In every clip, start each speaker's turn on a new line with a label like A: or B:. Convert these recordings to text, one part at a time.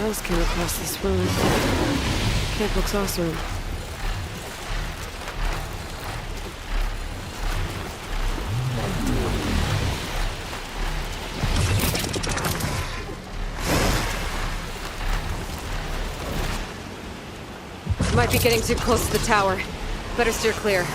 A: else came across this room. Camp looks awesome. Might be getting too close to the tower. Better steer clear.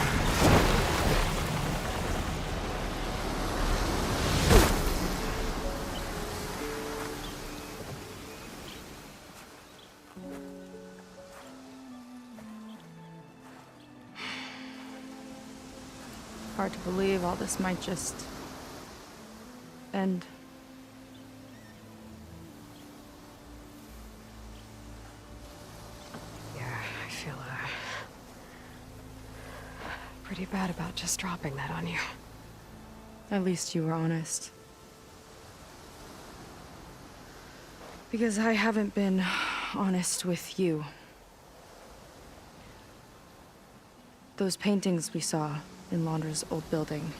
B: Hard to believe all this might just end.
A: Yeah, I feel pretty bad about just dropping that on you.
B: At least you were honest. Because I haven't been honest with you. Those paintings we saw in Londra's old building,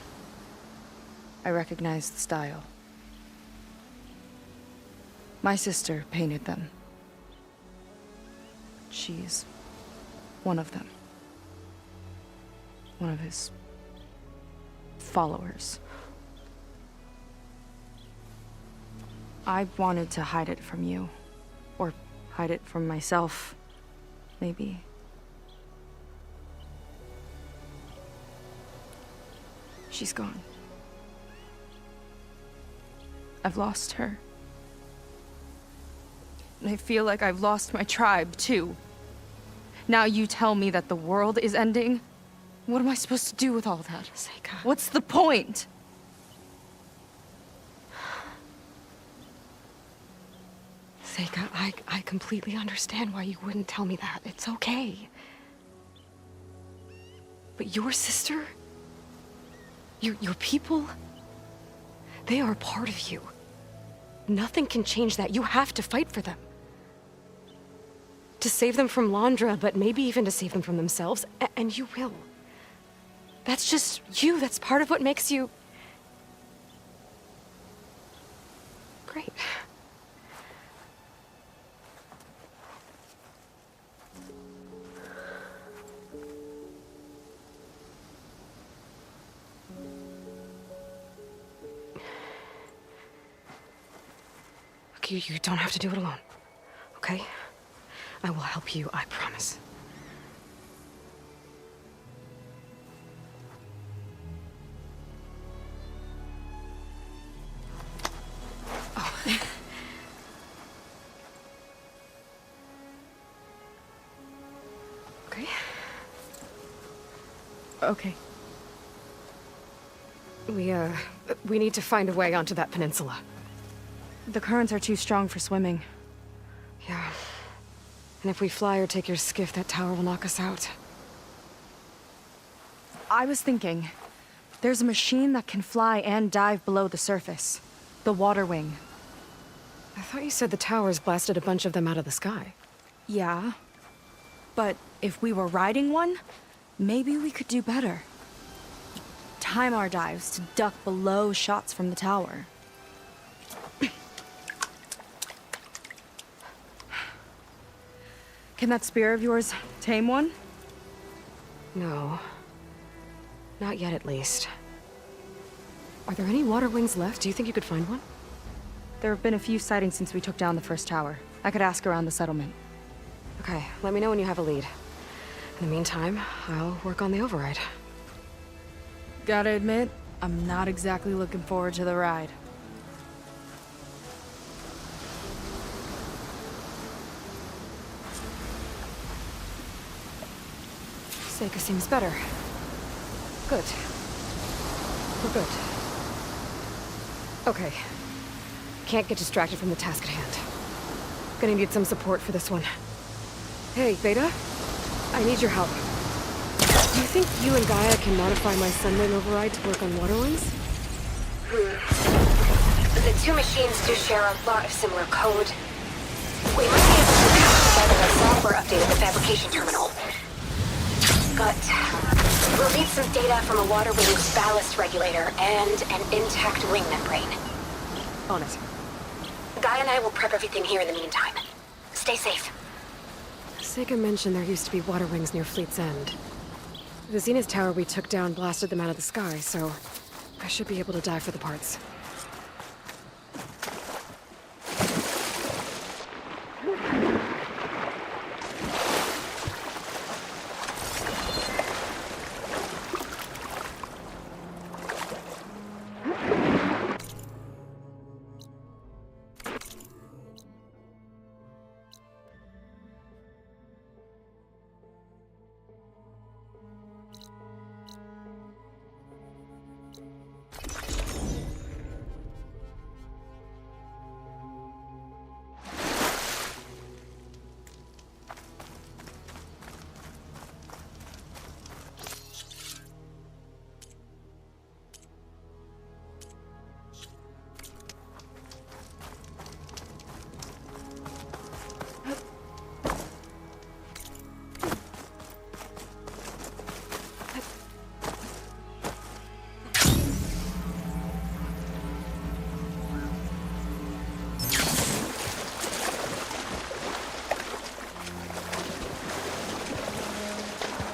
B: I recognize the style. My sister painted them. She's one of them. One of his followers. I wanted to hide it from you. Or hide it from myself, maybe. She's gone. I've lost her. And I feel like I've lost my tribe, too. Now you tell me that the world is ending? What am I supposed to do with all that?
A: Seika.
B: What's the point?
A: Seika, I completely understand why you wouldn't tell me that. It's okay. But your sister? Your people? They are a part of you. Nothing can change that. You have to fight for them. To save them from Londra, but maybe even to save them from themselves, and you will. That's just you. That's part of what makes you... great. You don't have to do it alone, okay? I will help you, I promise. Oh. Okay.
B: Okay.
A: We need to find a way onto that peninsula.
B: The currents are too strong for swimming.
A: Yeah. And if we fly or take your skiff, that tower will knock us out.
B: I was thinking, there's a machine that can fly and dive below the surface. The water wing.
A: I thought you said the towers blasted a bunch of them out of the sky.
B: Yeah. But if we were riding one, maybe we could do better. Time our dives to duck below shots from the tower. Can that spear of yours tame one?
A: No. Not yet, at least. Are there any water wings left? Do you think you could find one?
B: There have been a few sightings since we took down the first tower. I could ask around the settlement.
A: Okay, let me know when you have a lead. In the meantime, I'll work on the override.
B: Gotta admit, I'm not exactly looking forward to the ride.
A: Seika seems better. Good. We're good. Okay. Can't get distracted from the task at hand. Gonna need some support for this one. Hey, Beta? I need your help. Do you think you and Gaia can modify my Sunwing override to work on water wings?
C: The two machines do share a lot of similar code. We might be able to patch together a software update at the fabrication terminal. But we'll need some data from a water wing's ballast regulator and an intact wing membrane.
A: On it.
C: Guy and I will prep everything here in the meantime. Stay safe.
A: Seika mentioned there used to be water wings near Fleet's End. The Zenith tower we took down blasted them out of the sky, so I should be able to dive for the parts.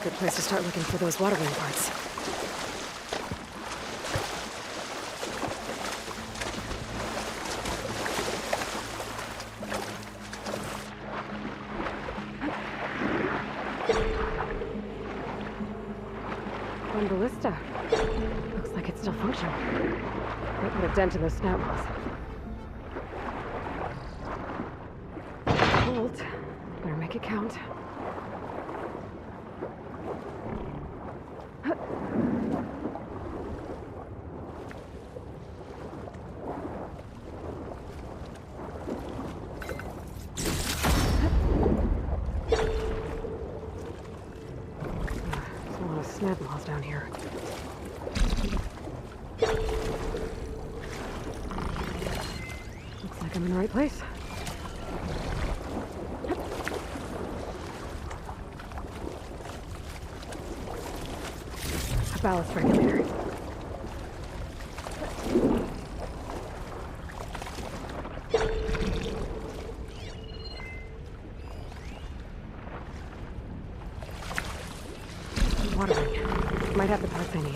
A: Good place to start looking for those water wing parts. One ballista. Looks like it's still functional. Might put a dent in those snout walls. Hold. Better make it count. Snap walls down here. Looks like I'm in the right place. A ballast regulator. Water wing. Might have the parts I need.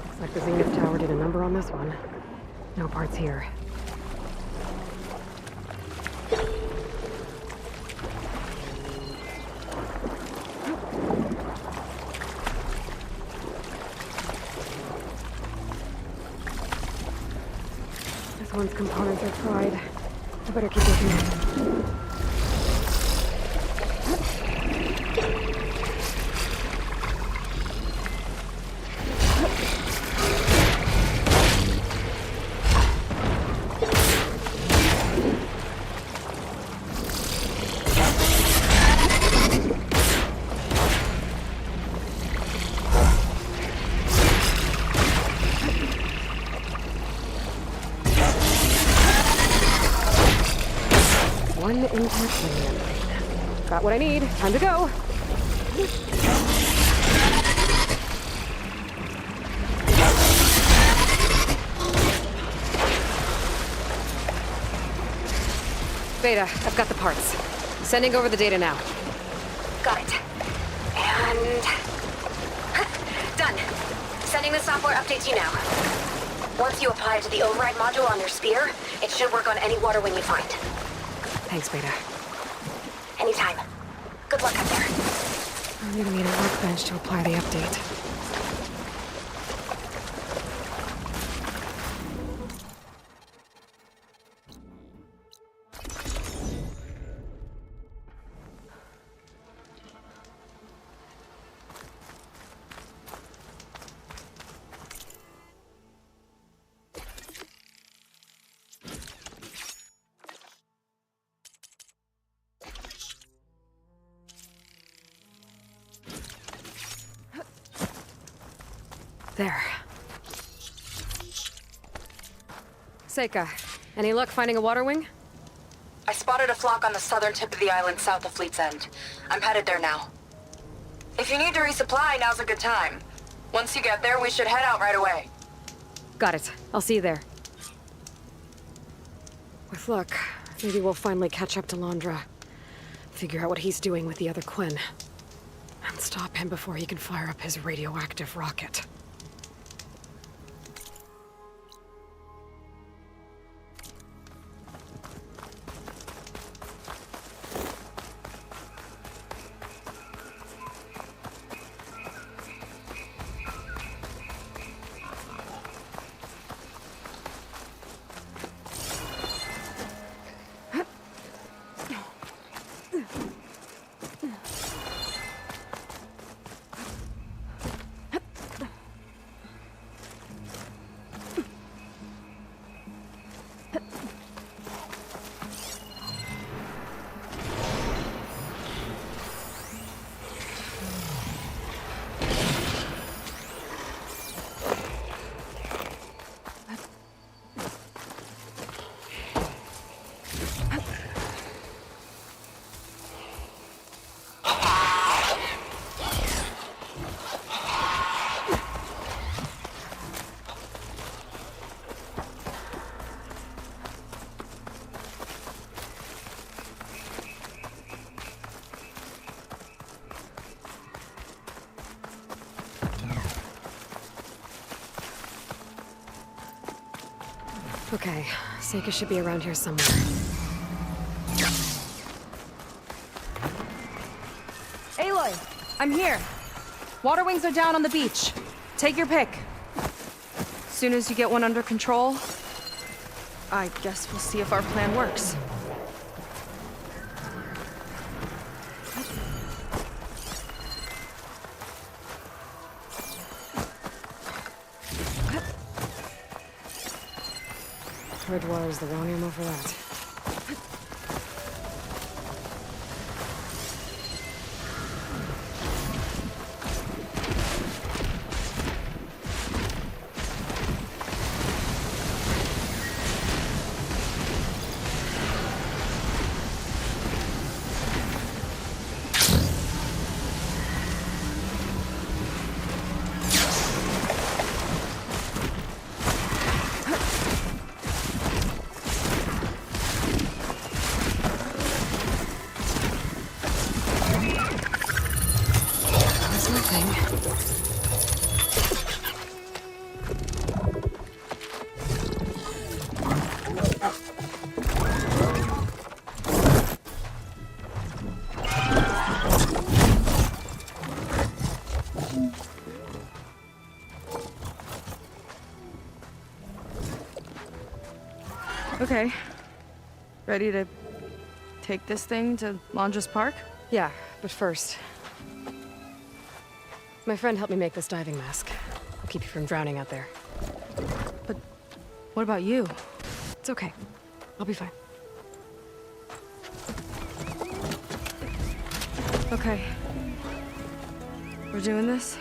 A: Looks like the Zenith tower did a number on this one. No parts here. This one's components are fried. I better keep looking. One intact wing. Got what I need. Time to go. Beta, I've got the parts. Sending over the data now.
C: Got it. And... done. Sending the software update to you now. Once you apply it to the override module on your spear, it should work on any water wing you find.
A: Thanks, Beta.
C: Anytime. Good luck out there.
A: I'm gonna need a workbench to apply the update. There. Seika, any luck finding a water wing?
D: I spotted a flock on the southern tip of the island south of Fleet's End. I'm headed there now. If you need to resupply, now's a good time. Once you get there, we should head out right away.
A: Got it. I'll see you there. With luck, maybe we'll finally catch up to Londra. Figure out what he's doing with the other Quinn. And stop him before he can fire up his radioactive rocket. Okay, Seika should be around here somewhere.
B: Aloy, I'm here. Water wings are down on the beach. Take your pick. Soon as you get one under control, I guess we'll see if our plan works.
A: Red water's the wrong ammo for that.
B: Okay. Ready to take this thing to Londra's Park?
A: Yeah, but first... My friend helped me make this diving mask. I'll keep you from drowning out there.
B: But what about you?
A: It's okay. I'll be fine.
B: Okay. We're doing this?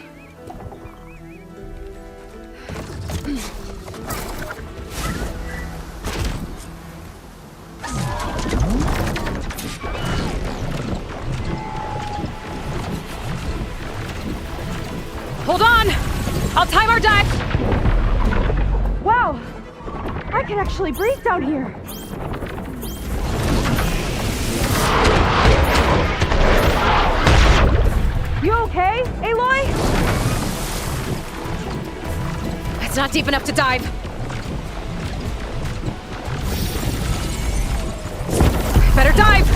A: Hold on! I'll time our dive!
B: Wow! I can actually breathe down here! You okay, Aloy?
A: It's not deep enough to dive. Better dive!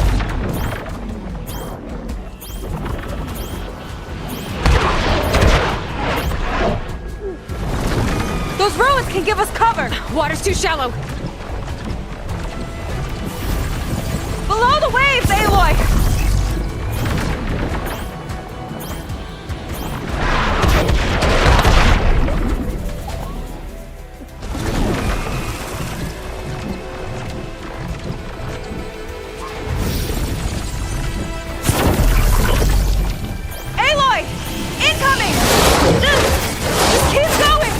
B: Those ruins can give us cover!
A: Water's too shallow.
B: Below the waves, Aloy! Aloy! Incoming! Just keep going!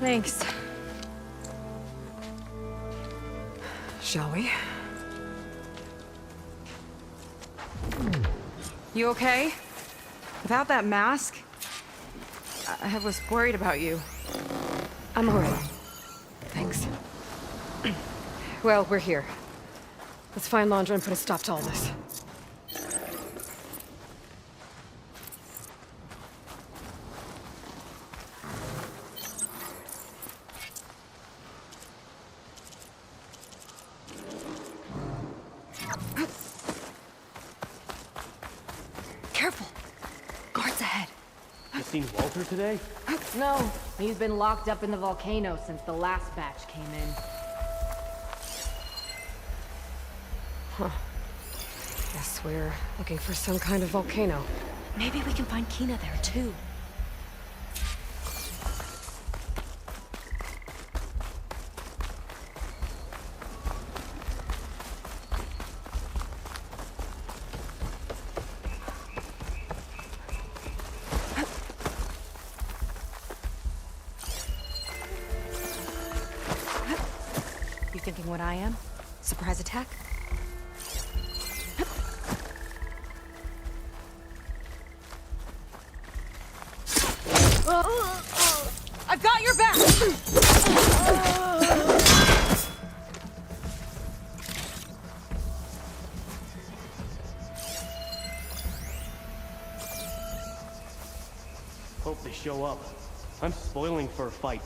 B: Thanks.
A: Shall we?
B: You okay? Without that mask? I was worried about you.
A: I'm alright. Thanks. Well, we're here. Let's find Londra and put a stop to all this. Careful! Guards ahead.
E: You seen Walter today?
F: No, he's been locked up in the volcano since the last batch came in.
A: Guess we're looking for some kind of volcano.
F: Maybe we can find Kina there too. You thinking what I am? Surprise attack?
B: I've got your back!
E: Hope they show up. I'm spoiling for a fight.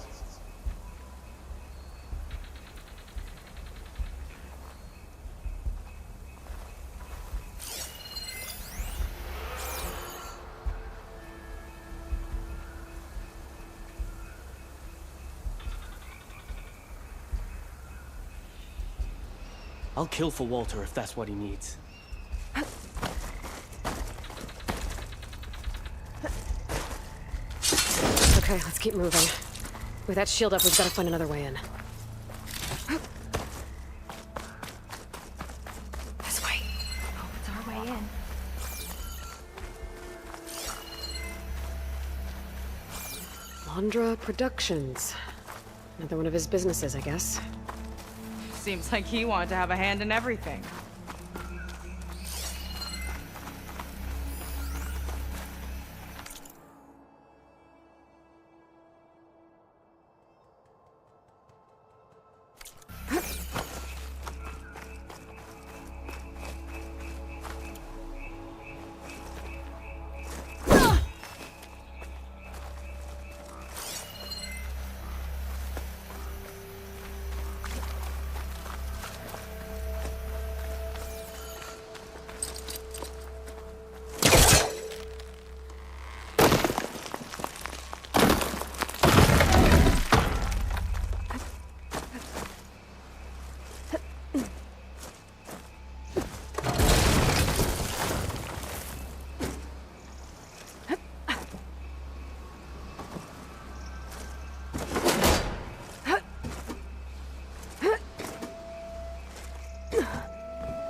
E: I'll kill for Walter if that's what he needs.
A: Okay, let's keep moving. With that shield up, we've got to find another way in. This way.
F: Hope it's our way in.
A: Londra Productions. Another one of his businesses, I guess.
B: Seems like he wanted to have a hand in everything.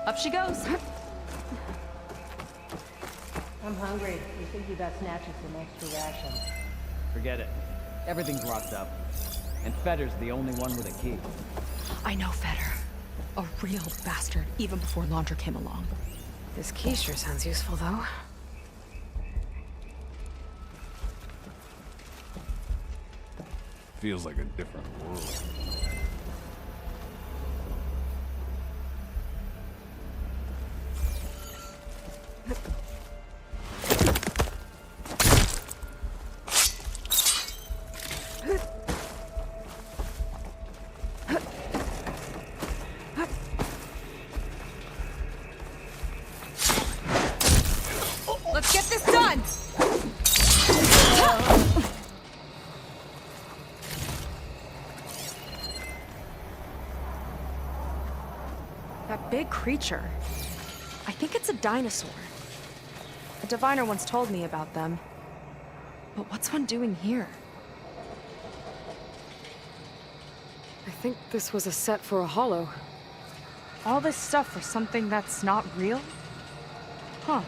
B: Up she goes.
F: I'm hungry. You think you got snatching some extra rations?
G: Forget it. Everything's locked up. And Fetter's the only one with a key.
B: I know Fetter. A real bastard, even before Londra came along.
A: This key sure sounds useful, though.
H: Feels like a different world.
B: Let's get this done! That big creature. I think it's a dinosaur. A diviner once told me about them. But what's one doing here?
A: I think this was a set for a hollow.
B: All this stuff for something that's not real? Huh.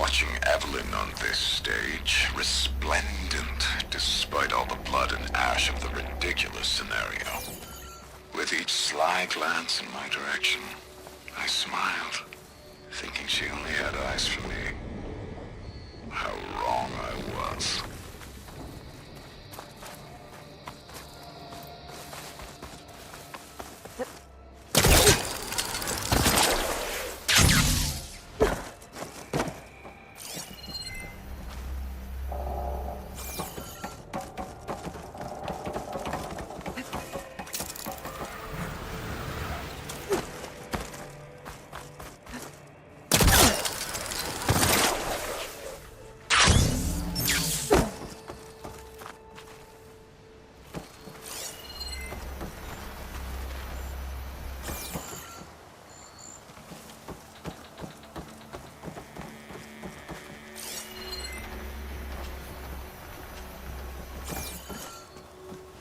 H: watching Evelyn on this stage, resplendent despite all the blood and ash of the ridiculous scenario. With each sly glance in my direction, I smiled, thinking she only had eyes for me. How wrong I was.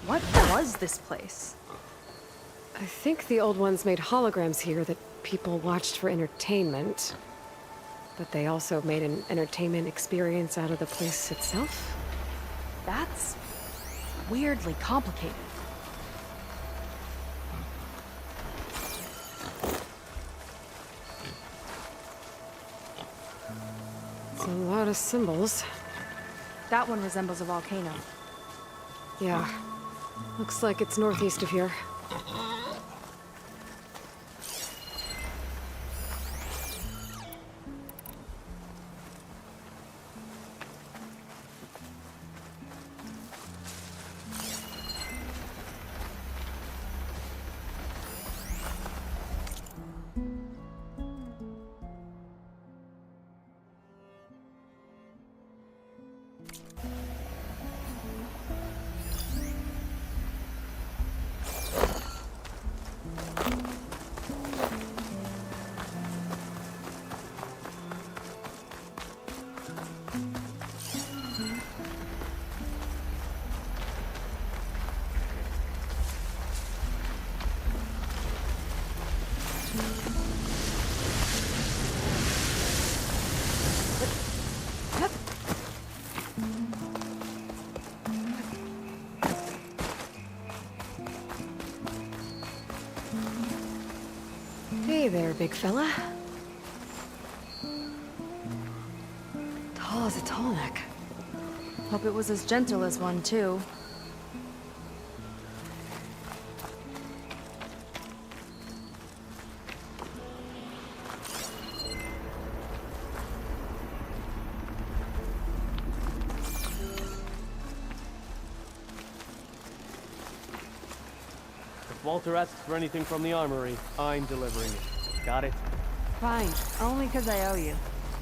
B: What was this place?
A: I think the old ones made holograms here that people watched for entertainment. But they also made an entertainment experience out of the place itself.
B: That's weirdly complicated.
A: It's a lot of symbols.
B: That one resembles a volcano.
A: Yeah. Looks like it's northeast of here. Hey there, big fella. Tall as a tall neck.
B: Hope it was as gentle as one, too.
E: If Walter asks for anything from the armory, I'm delivering it. Got it?
B: Fine, only 'cause I owe you.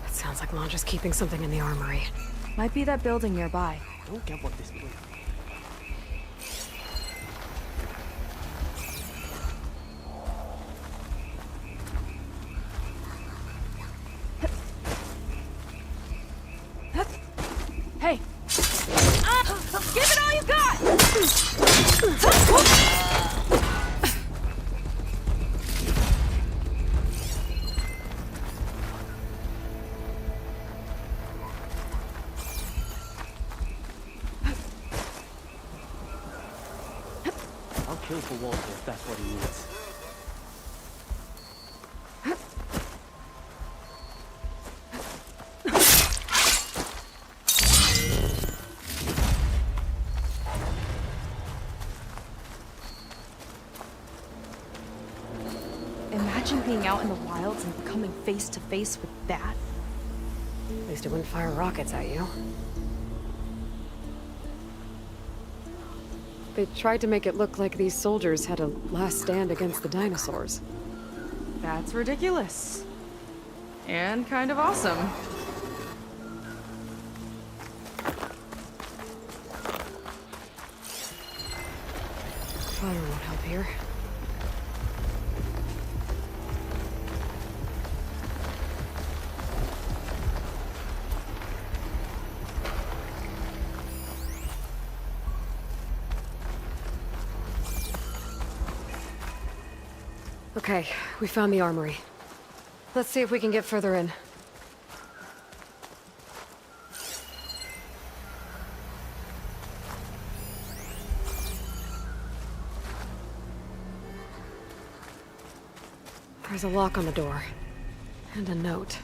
A: That sounds like Londra's keeping something in the armory.
B: Might be that building nearby.
E: I don't get what this means.
B: Hey! Give it all you got!
E: I'll kill for Walter if that's what he needs.
B: Imagine being out in the wilds and coming face to face with that.
A: At least it wouldn't fire rockets at you. They tried to make it look like these soldiers had a last stand against the dinosaurs.
B: That's ridiculous. And kind of awesome.
A: Fire won't help here. Okay, we found the armory. Let's see if we can get further in. There's a lock on the door. And a note.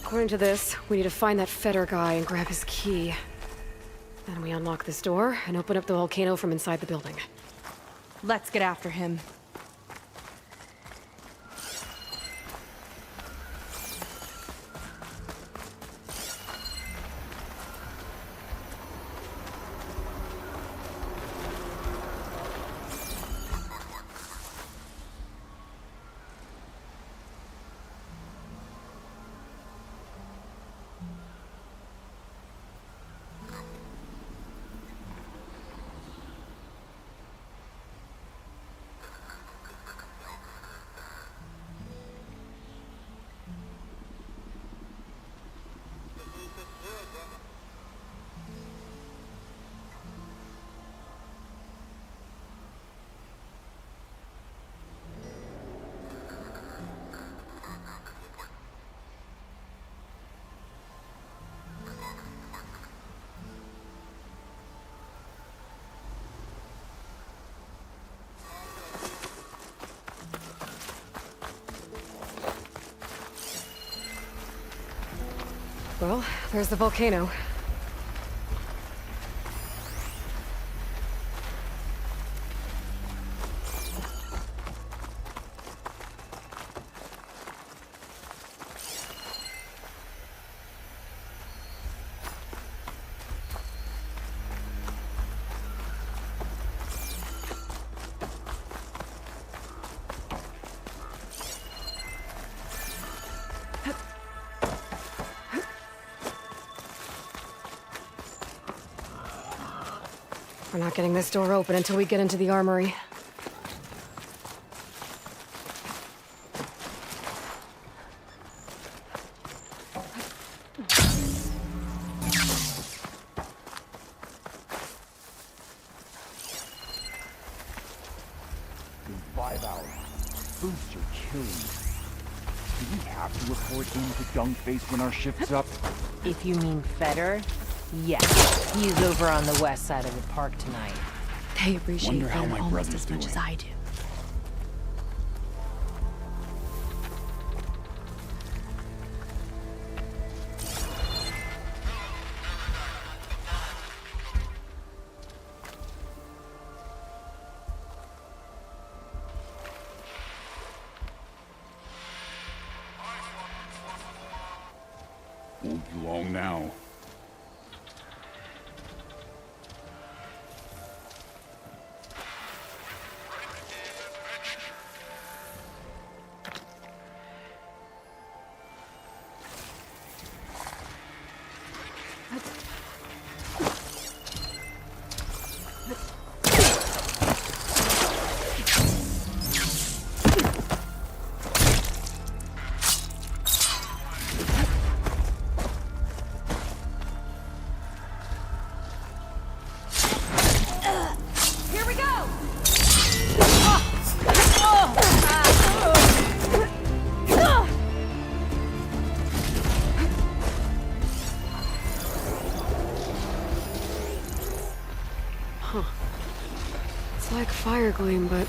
A: According to this, we need to find that Feder guy and grab his key. Then we unlock this door and open up the volcano from inside the building.
B: Let's get after him.
A: Well, there's the volcano. We're not getting this door open until we get into the armory.
I: In 5 hours, boots are killing me. Do we have to report in to Dunkface when our shift's up?
F: If you mean Feder, yes. He's over on the west side of the park tonight.
A: They appreciate
I: Wonder how
A: Feder
I: my
A: almost
I: brother's
A: as much
I: doing.
A: as I do.
I: Won't be long now.
B: Here we go!
A: It's like fire gleam, but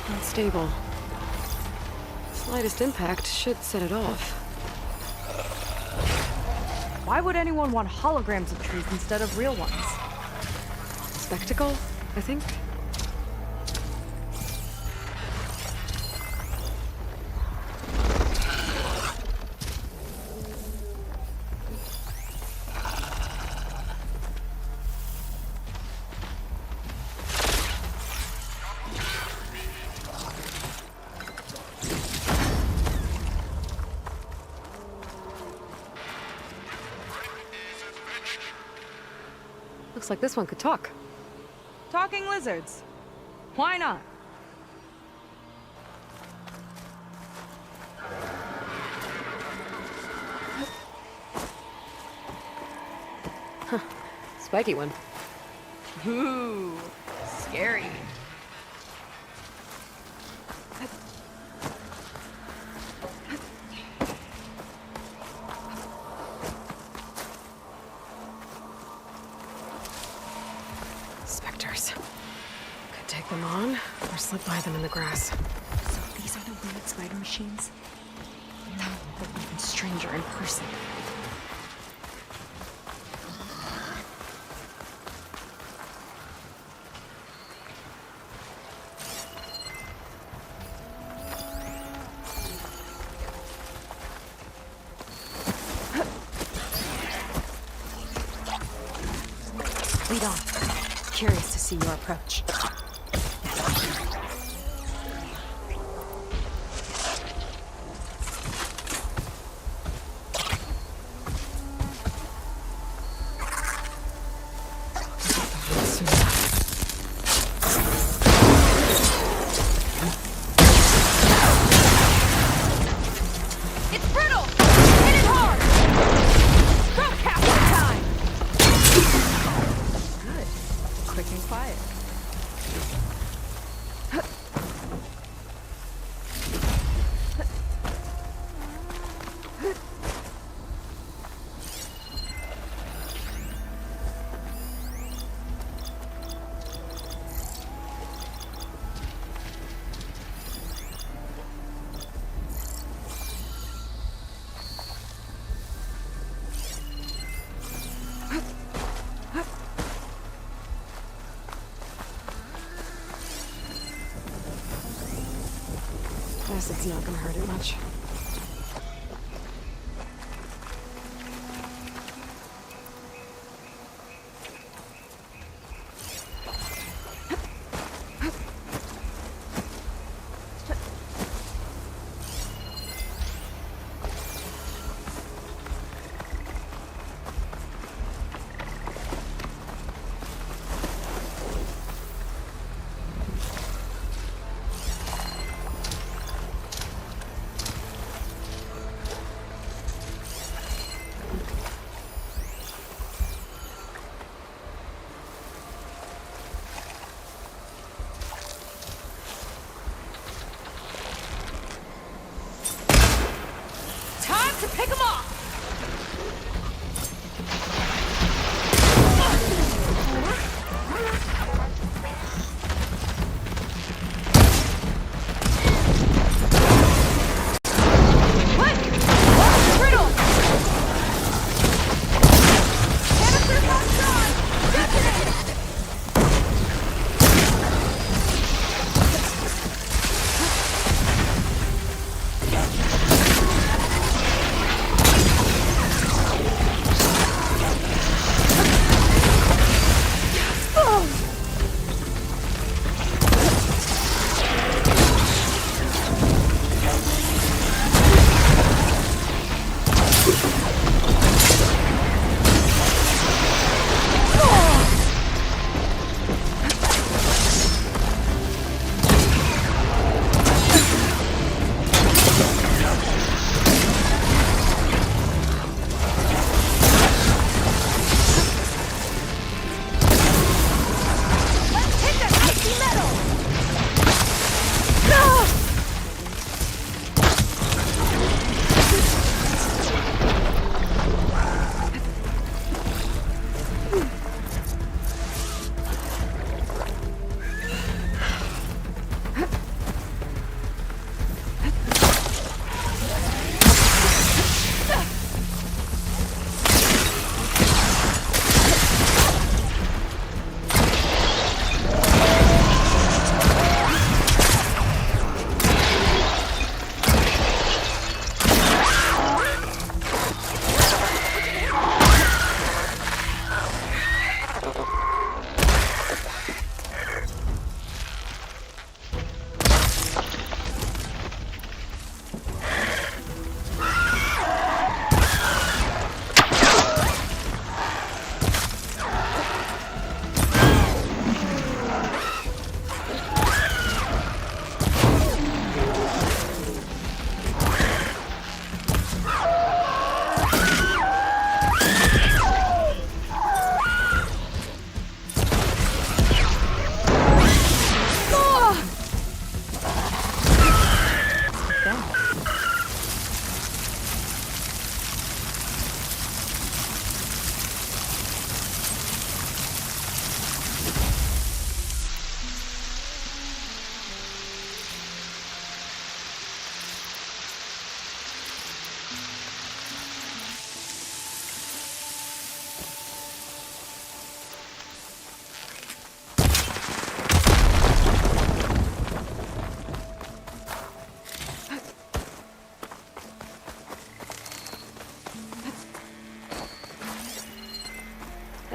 A: unstable. Slightest impact should set it off.
B: Why would anyone want holograms of trees instead of real ones?
A: Spectacle, I think? Looks like this one could talk.
B: Talking lizards. Why not?
A: Spiky one.
B: Ooh, scary.
A: Specters. Could take them on, or slip by them in the grass.
J: So these are the weird spider machines?
A: They're even stranger in person.
J: Lead on. Curious to see your approach.
B: It's brittle! Hit it hard! Drop capture time! Good. Quick and quiet.
A: Guess it's not gonna hurt it much.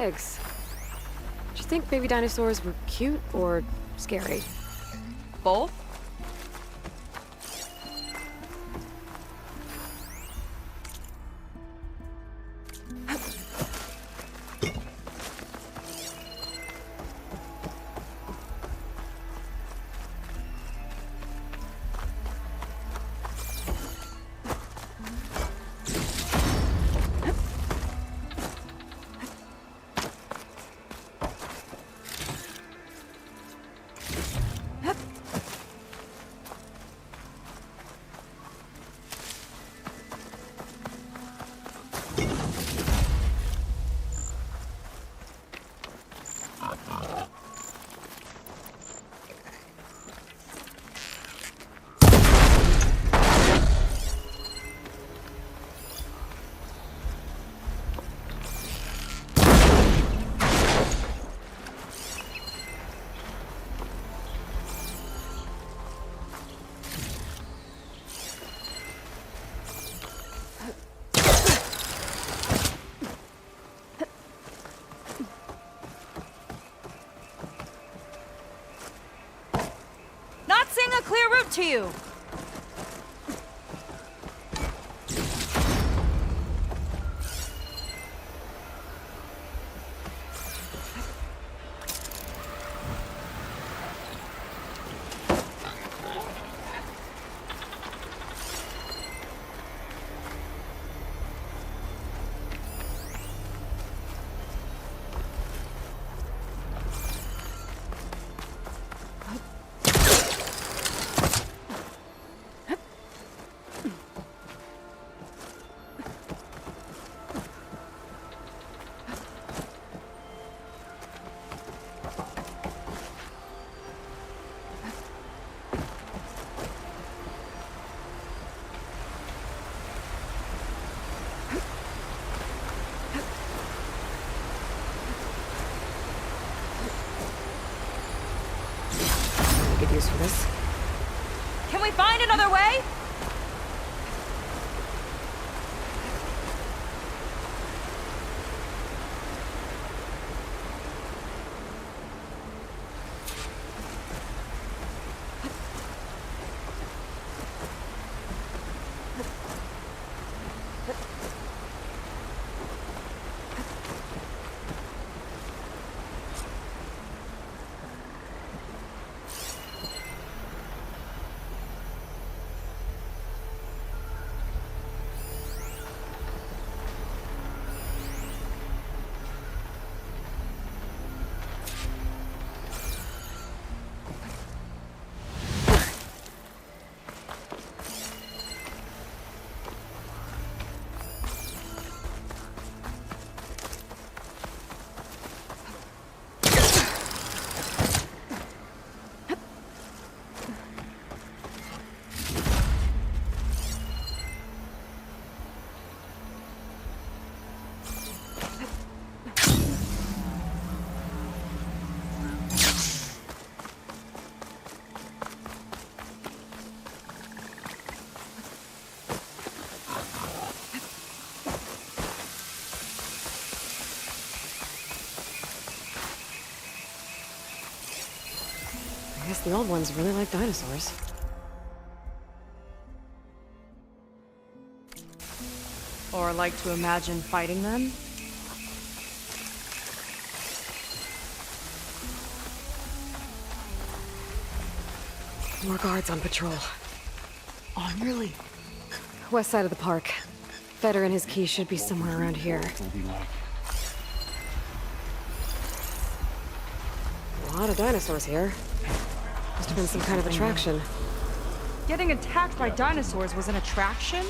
A: Thanks. Do you think baby dinosaurs were cute or scary?
B: Both? Not seeing a clear route to you.
A: Good use for this.
B: Can we find another way?
A: I guess the old ones really like dinosaurs.
B: Or like to imagine fighting them?
A: More guards on patrol.
J: Oh, really?
A: West side of the park. Feder and his key should be somewhere around here. A lot of dinosaurs here. Must have been some kind of attraction.
B: Getting attacked by dinosaurs was an attraction?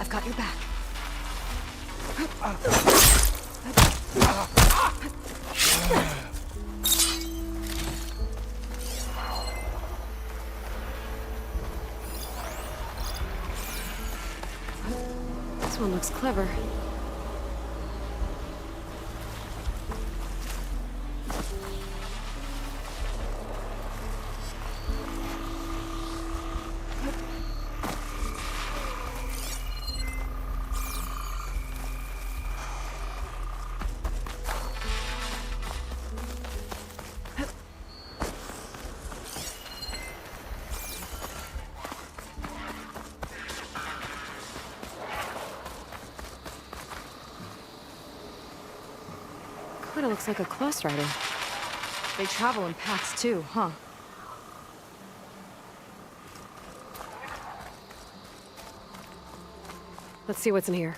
A: I've got your back. This one looks clever. Kinda looks like a class rider.
B: They travel in packs too, huh?
A: Let's see what's in here.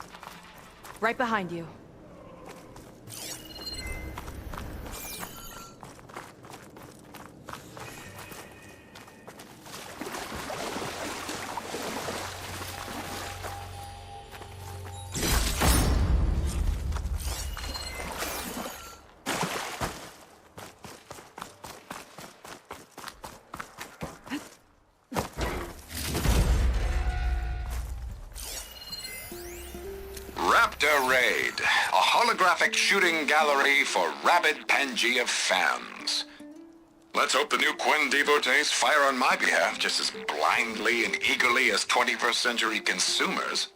B: Right behind you.
H: Raid, a holographic shooting gallery for rabid PANGEA fans. Let's hope the new Quen devotees fire on my behalf just as blindly and eagerly as 21st century consumers.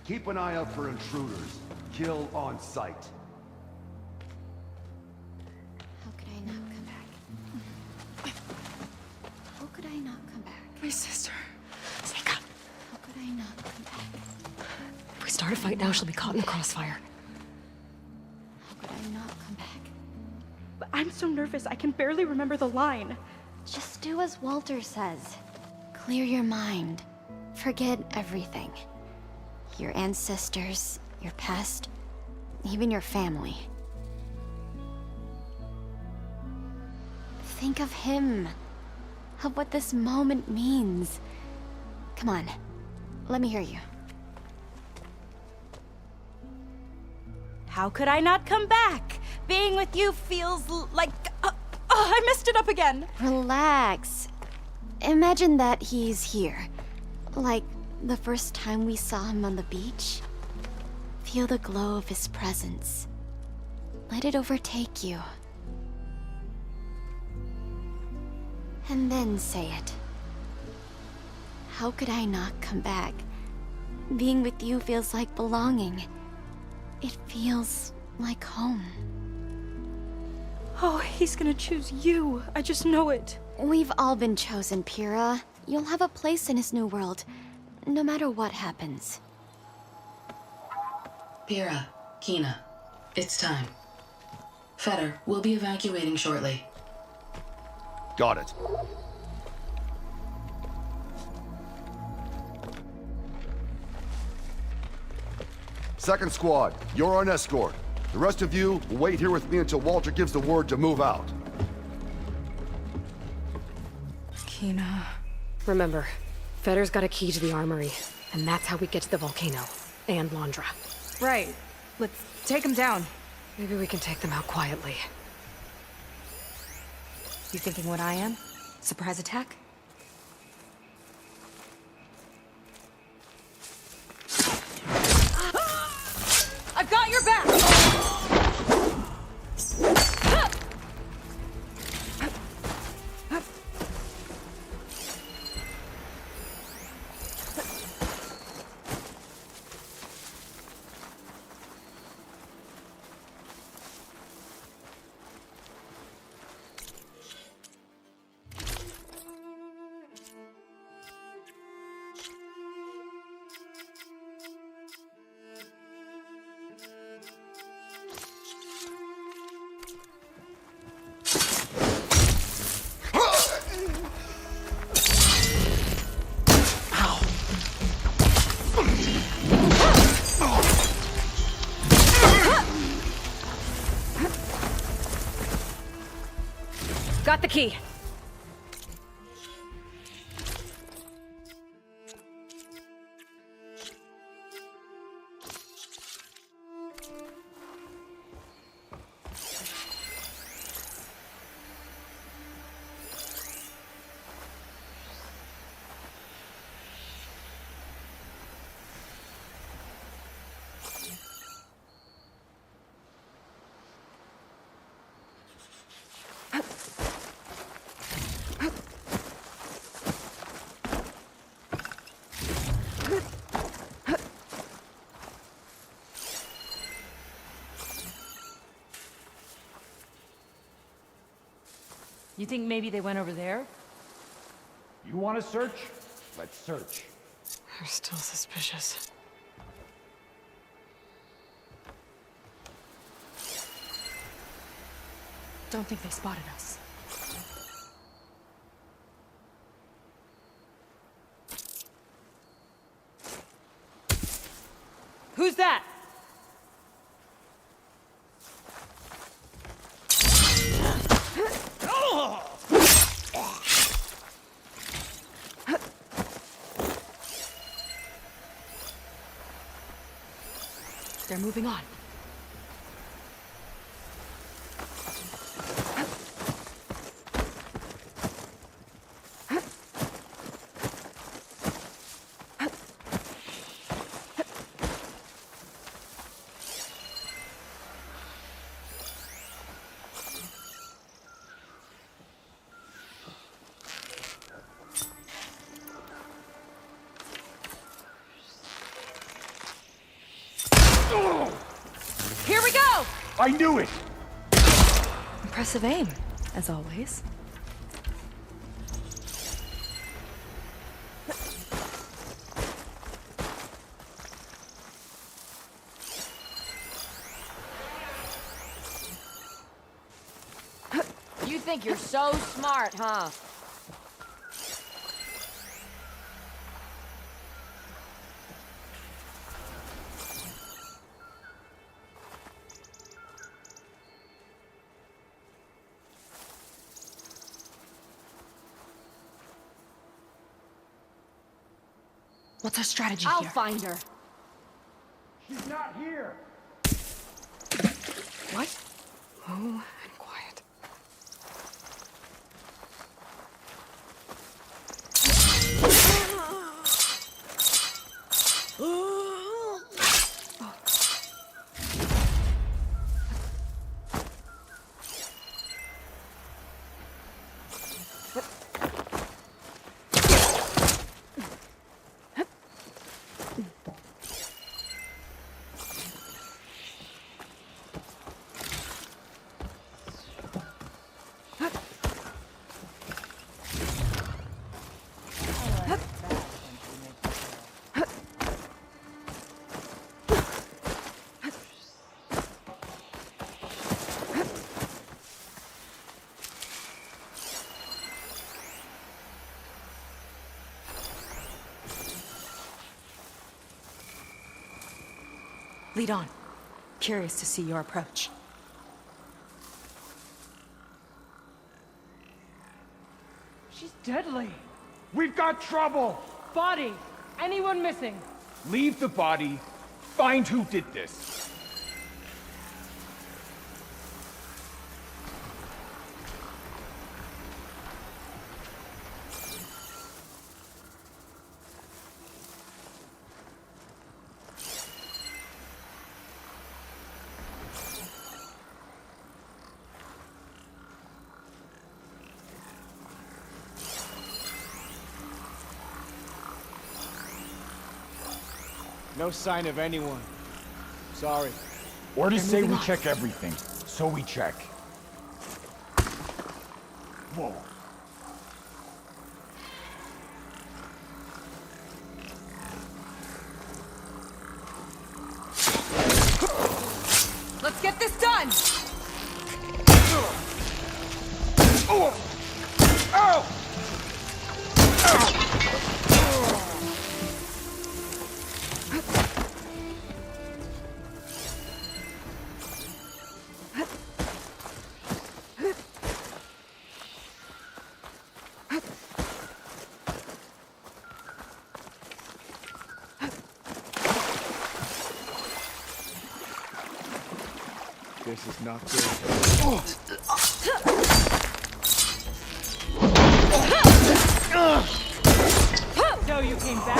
K: Keep an eye out for intruders. Kill on sight.
C: How could I not come back? How could I not come back?
A: My sister. Sneak up.
C: How could I not come back?
A: If we start a fight now, she'll be caught in the crossfire.
C: How could I not come back?
L: But I'm so nervous, I can barely remember the line.
C: Just do as Walter says. Clear your mind. Forget everything. Your ancestors, your past, even your family. Think of him. Of what this moment means. Come on, let me hear you.
L: How could I not come back? Being with you feels like... I messed it up again.
C: Relax. Imagine that he's here. Like the first time we saw him on the beach. Feel the glow of his presence. Let it overtake you. And then say it. How could I not come back? Being with you feels like belonging. It feels like home.
L: Oh, he's gonna choose you. I just know it.
C: We've all been chosen, Pyrrha. You'll have a place in his new world, no matter what happens.
M: Pyrrha, Kina, it's time. Fetter, we'll be evacuating shortly.
K: Got it. Second squad, you're on escort. The rest of you will wait here with me until Walter gives the word to move out.
B: Kina...
A: Remember, Fetter's got a key to the armory, and that's how we get to the volcano. And Londra.
B: Right. Let's take him down.
A: Maybe we can take them out quietly.
B: You thinking what I am? Surprise attack? I've got your back!
A: Got the key.
F: You think maybe they went over there?
I: You want to search? Let's search.
A: They're still suspicious.
B: Don't think they spotted us.
F: Who's that?
B: They're moving on. Here we go!
I: I knew it!
B: Impressive aim, as always.
F: You think you're so smart, huh?
B: What's our strategy
F: I'll
B: here?
F: find her.
I: She's not here!
B: What?
A: Oh, and quiet.
J: Lead on. Curious to see your approach.
F: She's deadly.
I: We've got trouble!
F: Body. Anyone missing?
I: Leave the body. Find who did this.
E: No sign of anyone. Sorry.
I: Orders say we check everything, so we check. Whoa.
B: Let's get this done!
I: Oh! Ow! Ow!
E: This is not good.
F: So you came back?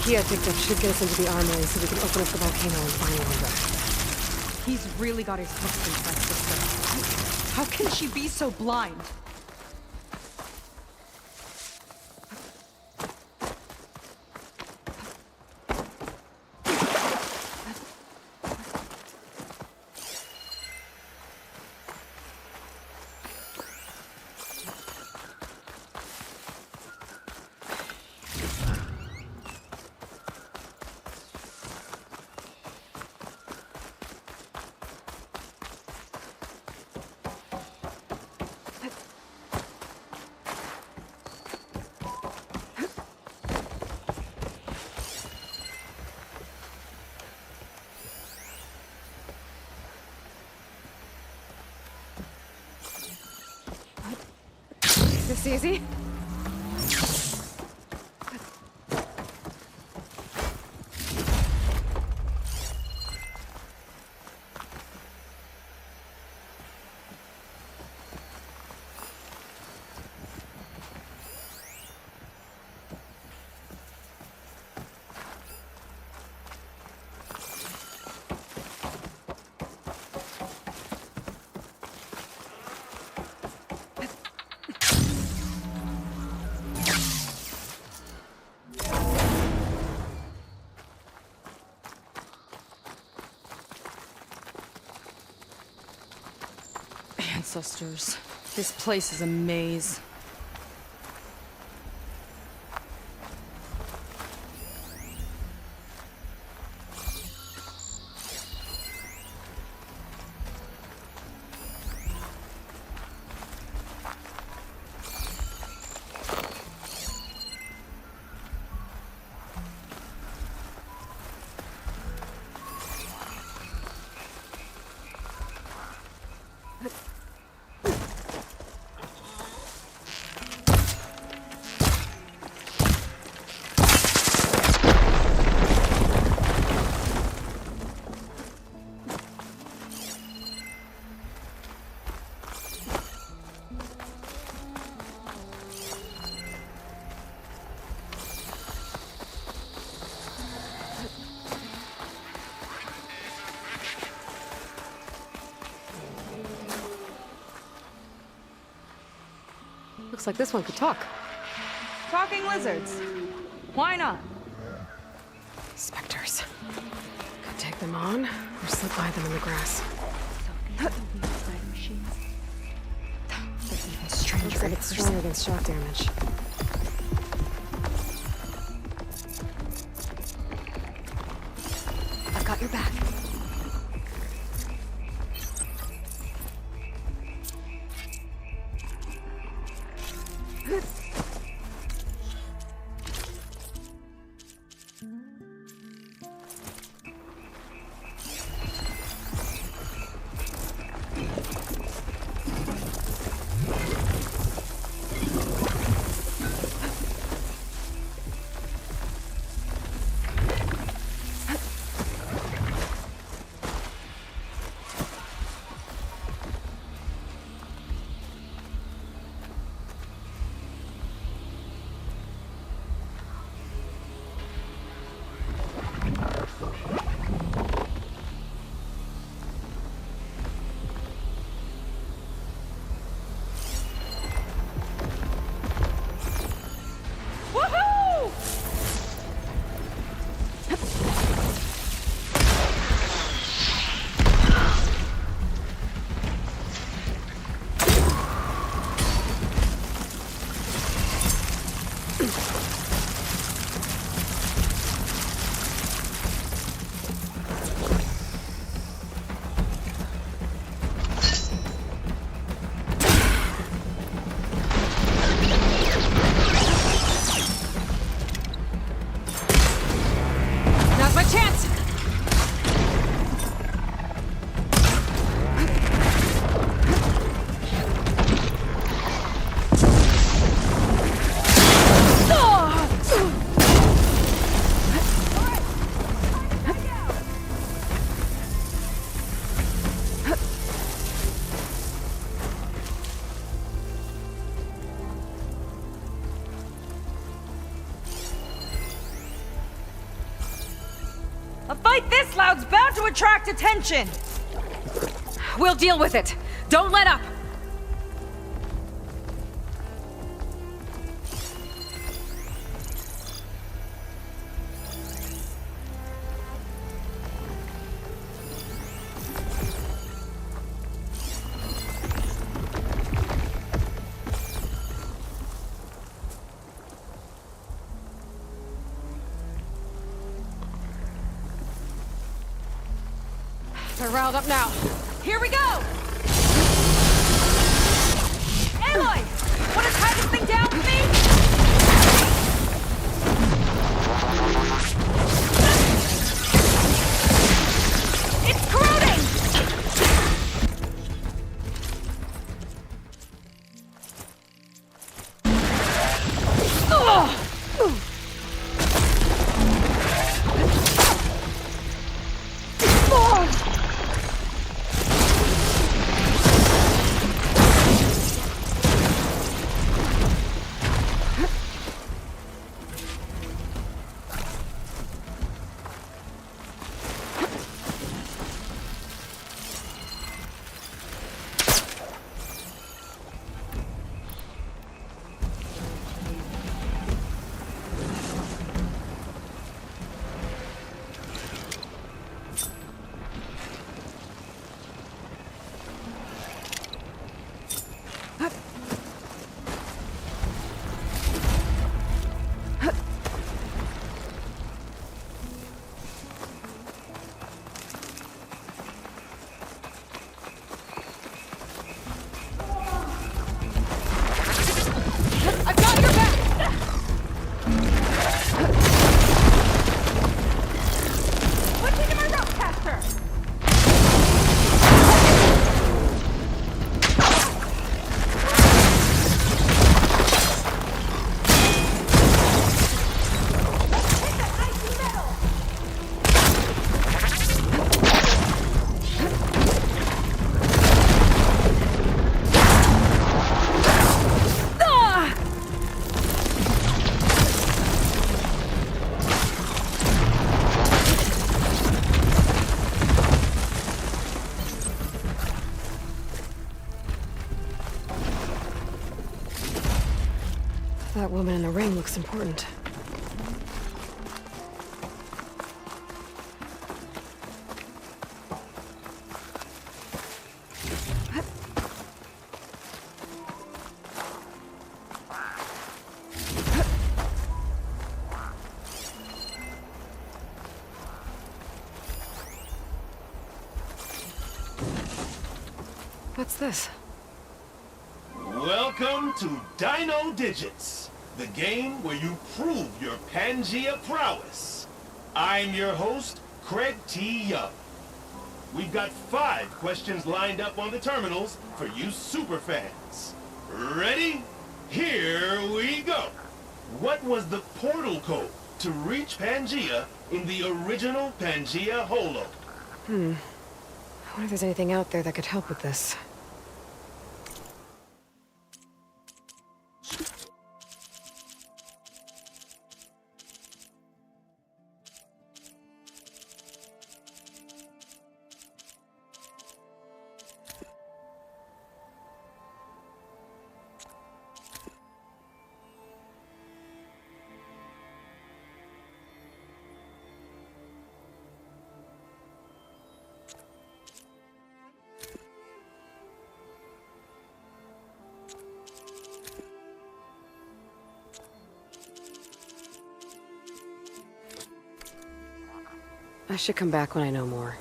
A: PANGEA picked up should get us into the armory so we can open up the volcano and find Wanda.
B: He's really got his hooks into that sister. How can she be so blind? This easy? Ancestors. This place is a maze.
A: Looks like this one could talk.
B: Talking lizards. Why not?
A: Specters. Could take them on, or slip by them in the grass. They're even stranger. Looks like it's strong against shock damage. I've got your back.
B: A fight this loud's bound to attract attention!
A: We'll deal with it. Don't let up. They're riled up now.
B: Here we go! Aloy! Wanna tie this thing down with me? It's corroding! Ugh!
A: That woman in the ring looks important. What's this?
N: Welcome to Dino Digits, the game where you prove your PANGEA prowess. I'm your host, Craig T. Young. We've got 5 questions lined up on the terminals for you superfans. Ready? Here we go. What was the portal code to reach PANGEA in the original PANGEA holo?
A: I wonder if there's anything out there that could help with this. I should come back when I know more.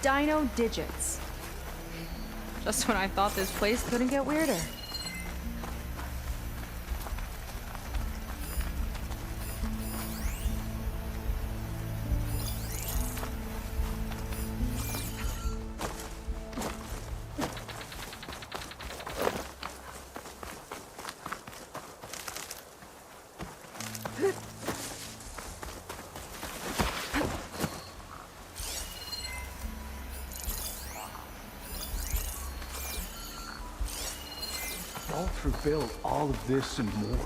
B: Dino digits. Just when I thought this place couldn't get weirder.
I: Walter built all of this and more.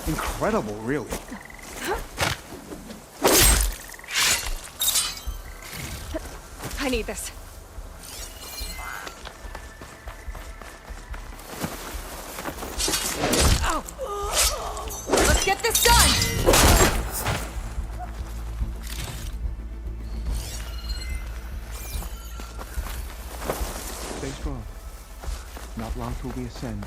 I: Incredible, really.
A: I need this.
B: Oh! Let's get this done!
I: Stay strong. Not long till we ascend.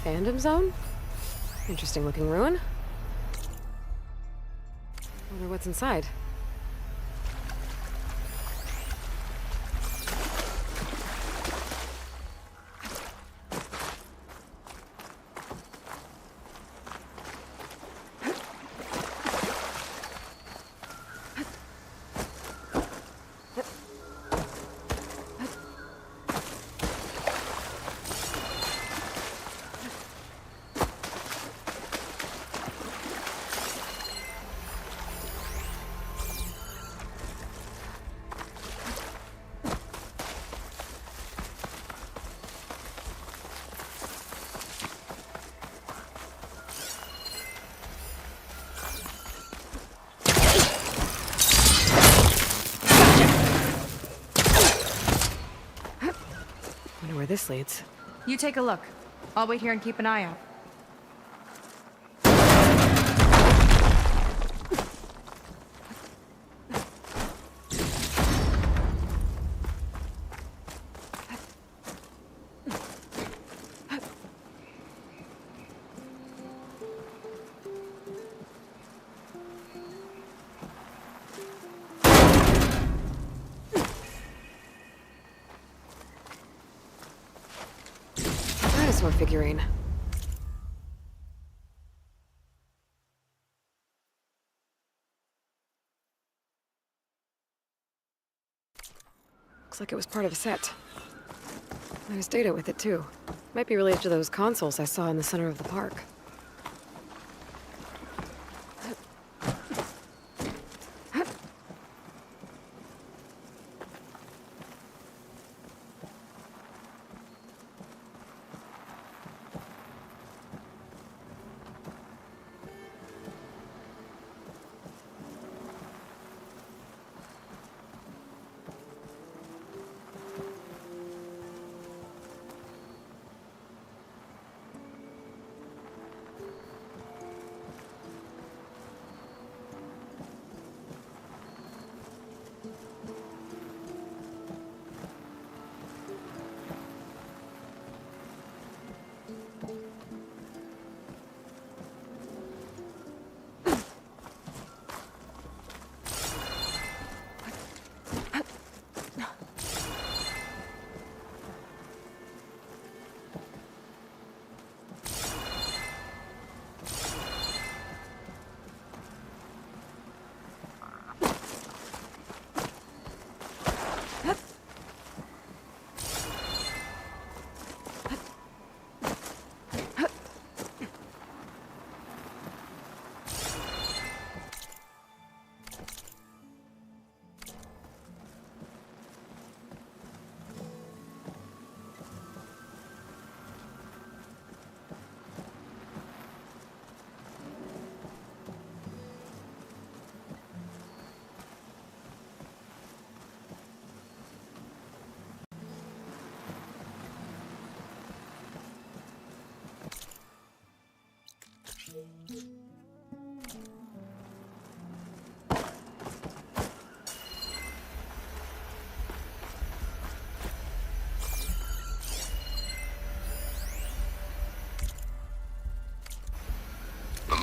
A: Fandom zone? Interesting looking ruin. Wonder what's inside. Wonder where this leads.
B: You take a look. I'll wait here and keep an eye out.
A: Dinosaur figurine. Looks like it was part of a set. There's data with it too. Might be related to those consoles I saw in the center of the park.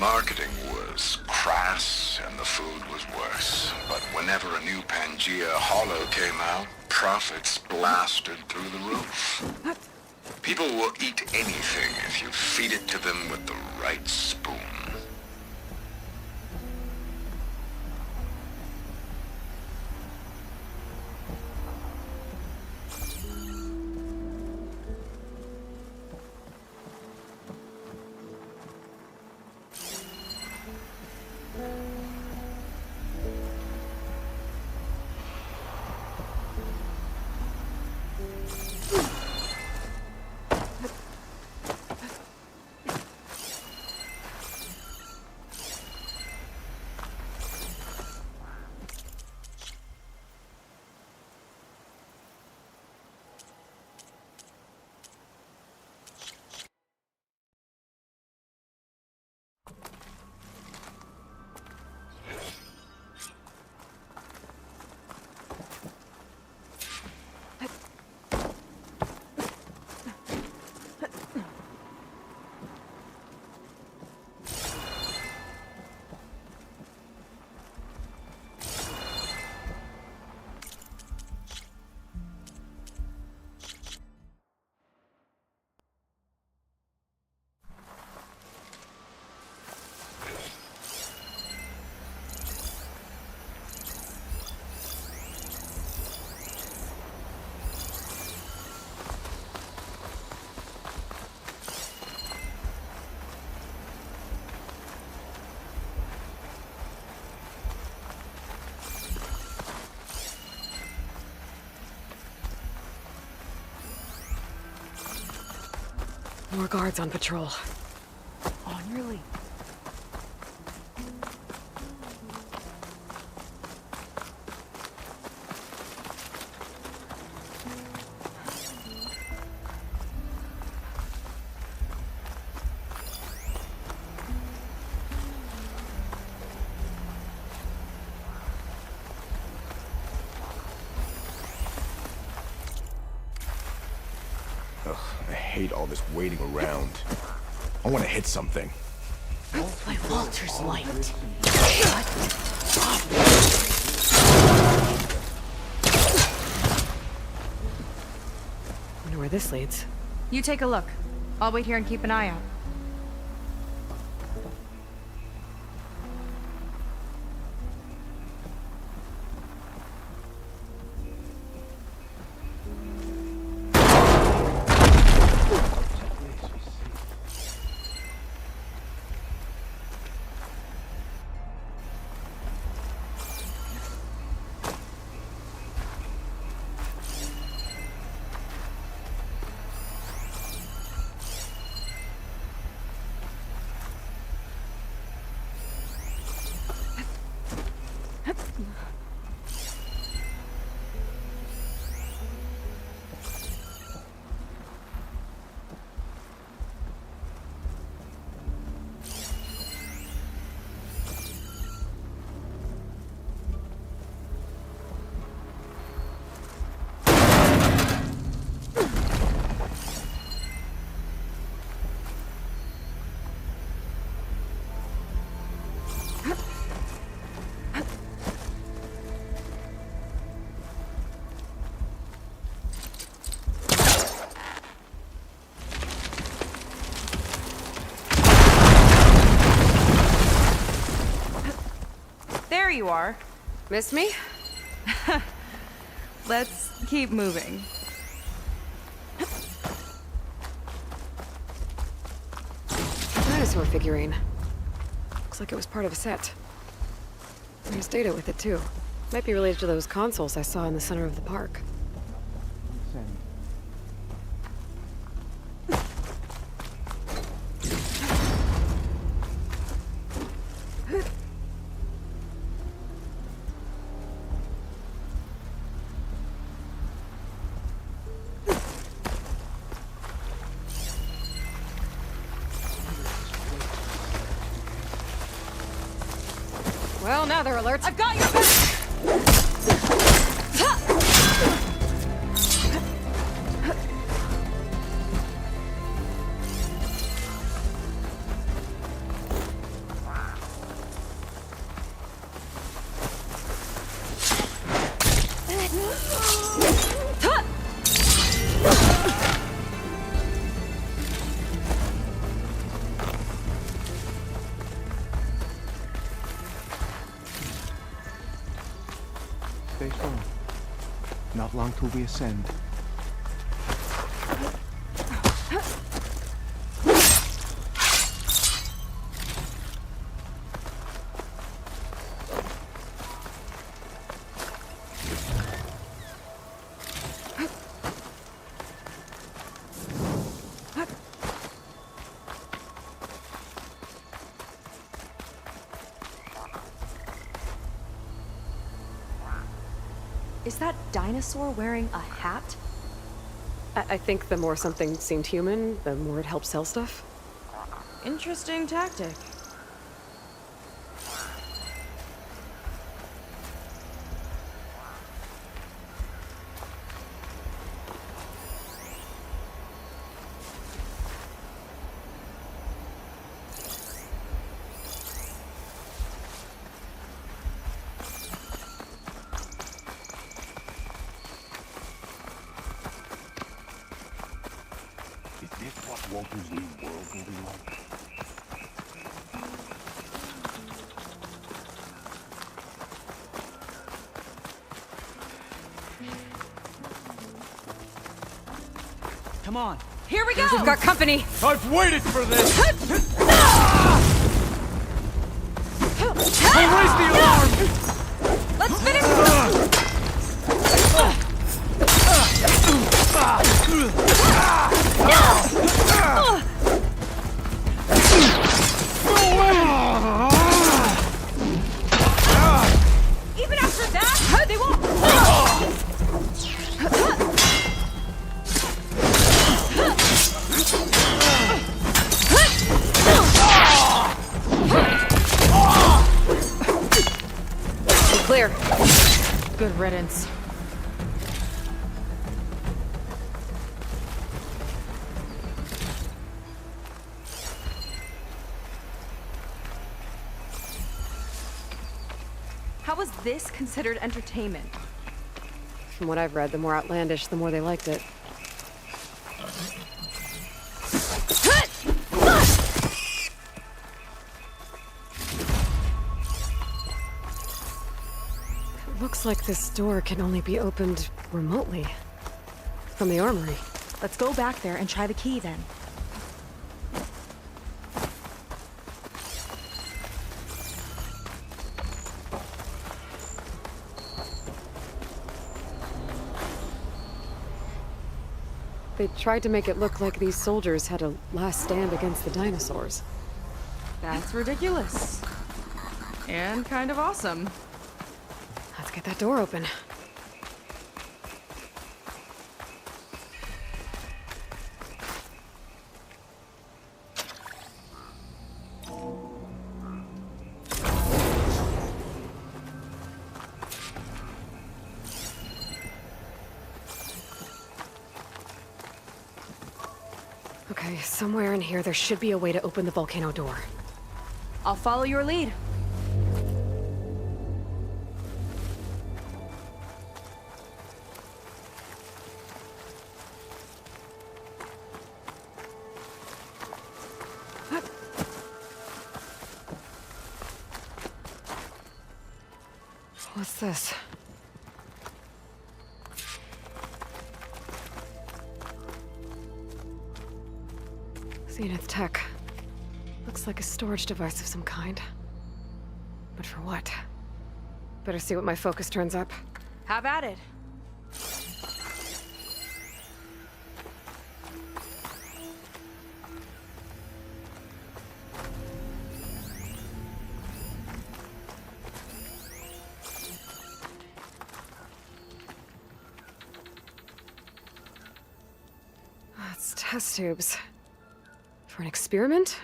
H: marketing was crass and the food was worse. But whenever a new PANGEA holo came out, profits blasted through the roof. People will eat anything if you feed it to them with the right spoon.
A: More guards on patrol.
J: On your lead.
I: Ugh, I hate all this waiting around. I want to hit something.
J: By Walter's light.
A: Wonder where this leads.
B: You take a look. I'll wait here and keep an eye out. There you are.
A: Miss me?
B: Let's keep moving.
A: Dinosaur figurine. Looks like it was part of a set. There's data with it, too. Might be related to those consoles I saw in the center of the park. Well, now they're alerts.
B: I've got your back!
E: Stay strong. Not long till we ascend.
B: Is that dinosaur wearing a hat?
A: I think the more something seemed human, the more it helped sell stuff.
B: Interesting tactic.
I: Is this what Walter's new world will be like?
G: Come on.
B: Here we go!
A: We've got company!
E: I've waited for this!
B: Hey,
E: raise the alarm!
B: let's finish! Even after that, they won't.
A: Clear.
B: Good riddance. How was this considered entertainment?
A: From what I've read, the more outlandish, the more they liked it. It looks like this door can only be opened remotely. From the armory.
B: Let's go back there and try the key then.
A: They tried to make it look like these soldiers had a last stand against the dinosaurs.
B: That's ridiculous. And kind of awesome.
A: Let's get that door open. Okay, somewhere in here there should be a way to open the volcano door.
B: I'll follow your lead.
A: What's this? Zenith tech. Looks like a storage device of some kind. But for what? Better see what my focus turns up.
B: Have at it.
A: It's test tubes. For an experiment?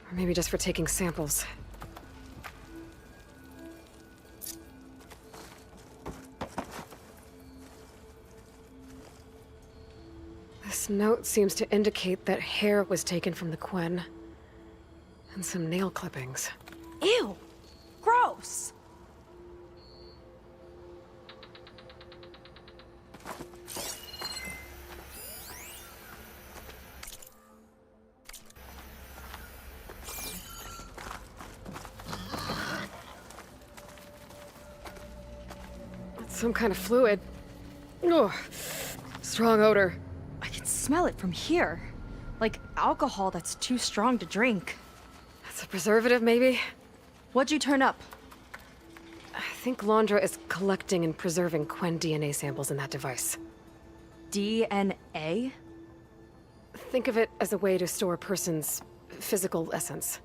A: Or maybe just for taking samples. This note seems to indicate that hair was taken from the Quen. And some nail clippings.
B: Ew! Gross!
A: Some kind of fluid. Ugh. Strong odor.
B: I can smell it from here. Like alcohol that's too strong to drink.
A: That's a preservative, maybe?
B: What'd you turn up?
A: I think Londra is collecting and preserving Quen DNA samples in that device.
B: DNA?
A: Think of it as a way to store a person's physical essence.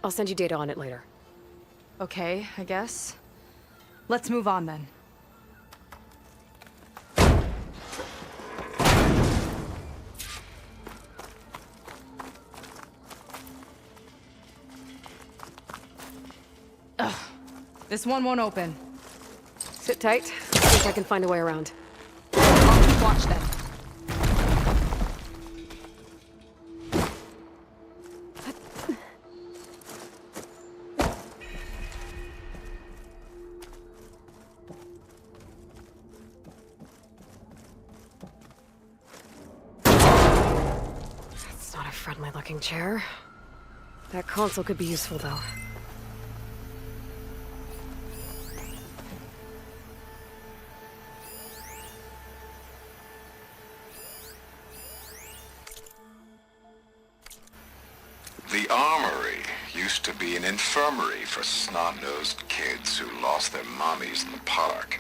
A: I'll send you data on it later.
B: Okay, I guess. Let's move on then. Ugh. This one won't open.
A: Sit tight. I think I can find a way around.
B: I'll keep watch then.
A: It's not a friendly-looking chair. That console could be useful, though.
H: The armory used to be an infirmary for snot-nosed kids who lost their mommies in the park.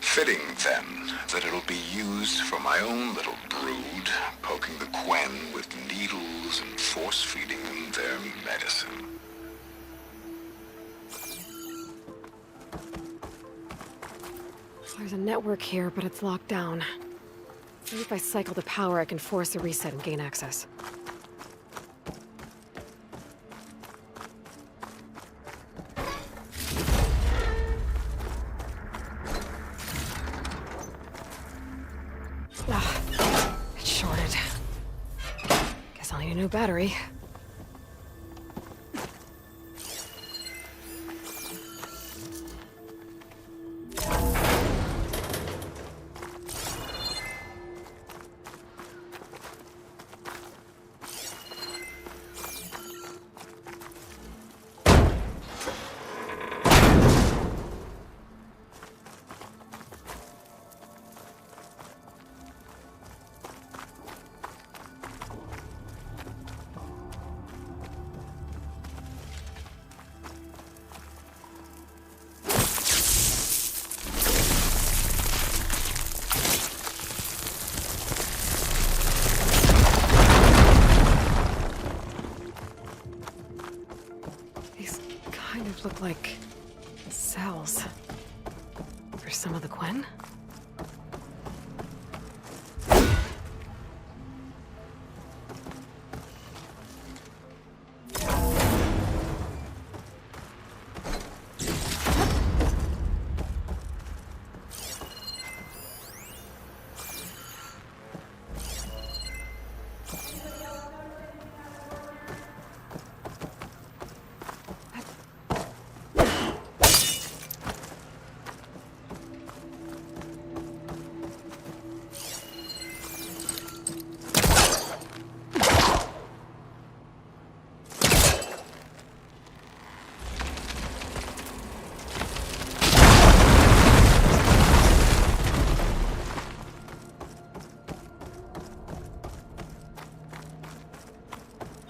H: Fitting, then, that it'll be used for my own little brood, poking the Quen with needles and force-feeding them their medicine.
A: There's a network here, but it's locked down. Maybe if I cycle the power, I can force a reset and gain access. It's shorted. Guess I'll need a new battery. Look like cells. For some of the Quen?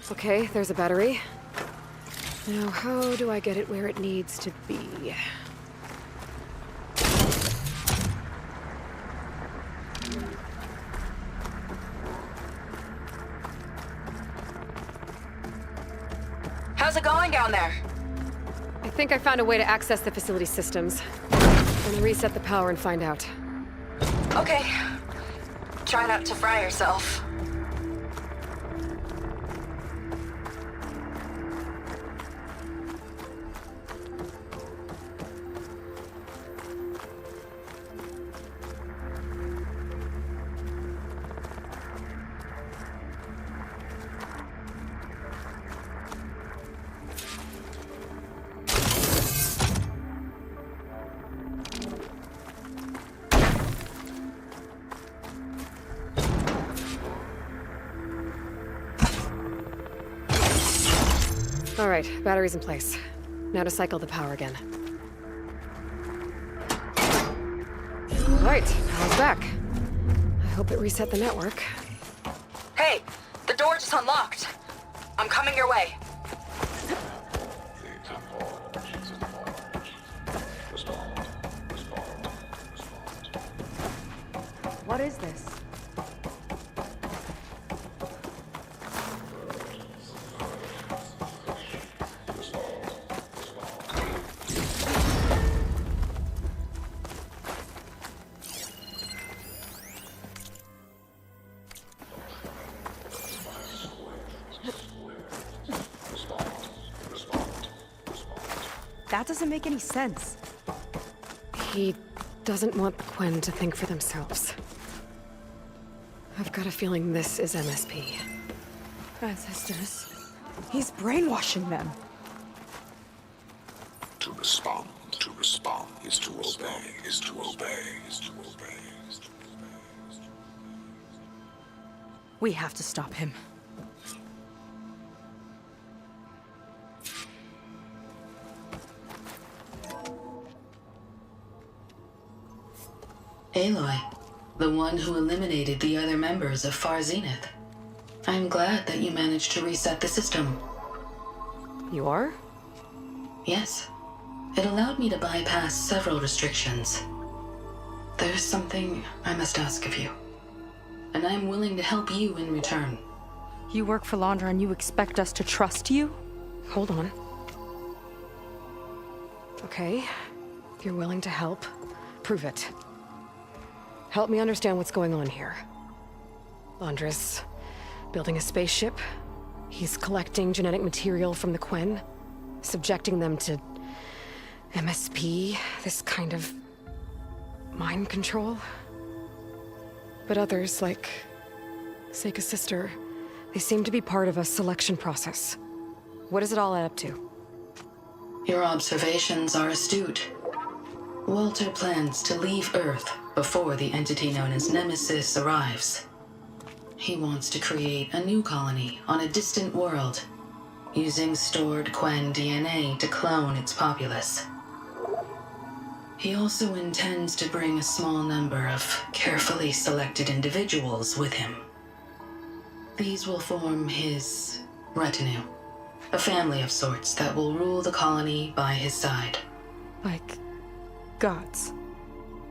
A: Okay, there's a battery. Now, how do I get it where it needs to be?
D: How's it going down there?
A: I think I found a way to access the facility systems. I'm gonna reset the power and find out.
D: Okay. Try not to fry yourself.
A: All right, battery's in place. Now to cycle the power again. Right, power's back. I hope it reset the network.
D: Hey, the door just unlocked. I'm coming your way.
B: What is this? That doesn't make any sense.
A: He doesn't want the Quen to think for themselves. I've got a feeling this is MSP.
B: Ancestors. He's brainwashing them.
H: To respond is to obey, is to obey, is to obey, is to obey.
B: We have to stop him.
M: Aloy, the one who eliminated the other members of Far Zenith. I'm glad that you managed to reset the system.
A: You are?
M: Yes. It allowed me to bypass several restrictions. There's something I must ask of you, and I'm willing to help you in return.
B: You work for Laundra and you expect us to trust you?
A: Hold on. Okay, if you're willing to help, prove it. Help me understand what's going on here. Laundra's building a spaceship. He's collecting genetic material from the Quen, subjecting them to MSP, this kind of mind control. But others, like Seika's sister, they seem to be part of a selection process. What does it all add up to?
M: Your observations are astute. Walter plans to leave Earth before the entity known as Nemesis arrives. He wants to create a new colony on a distant world, using stored Quen DNA to clone its populace. He also intends to bring a small number of carefully selected individuals with him. These will form his retinue, a family of sorts that will rule the colony by his side.
B: Like gods.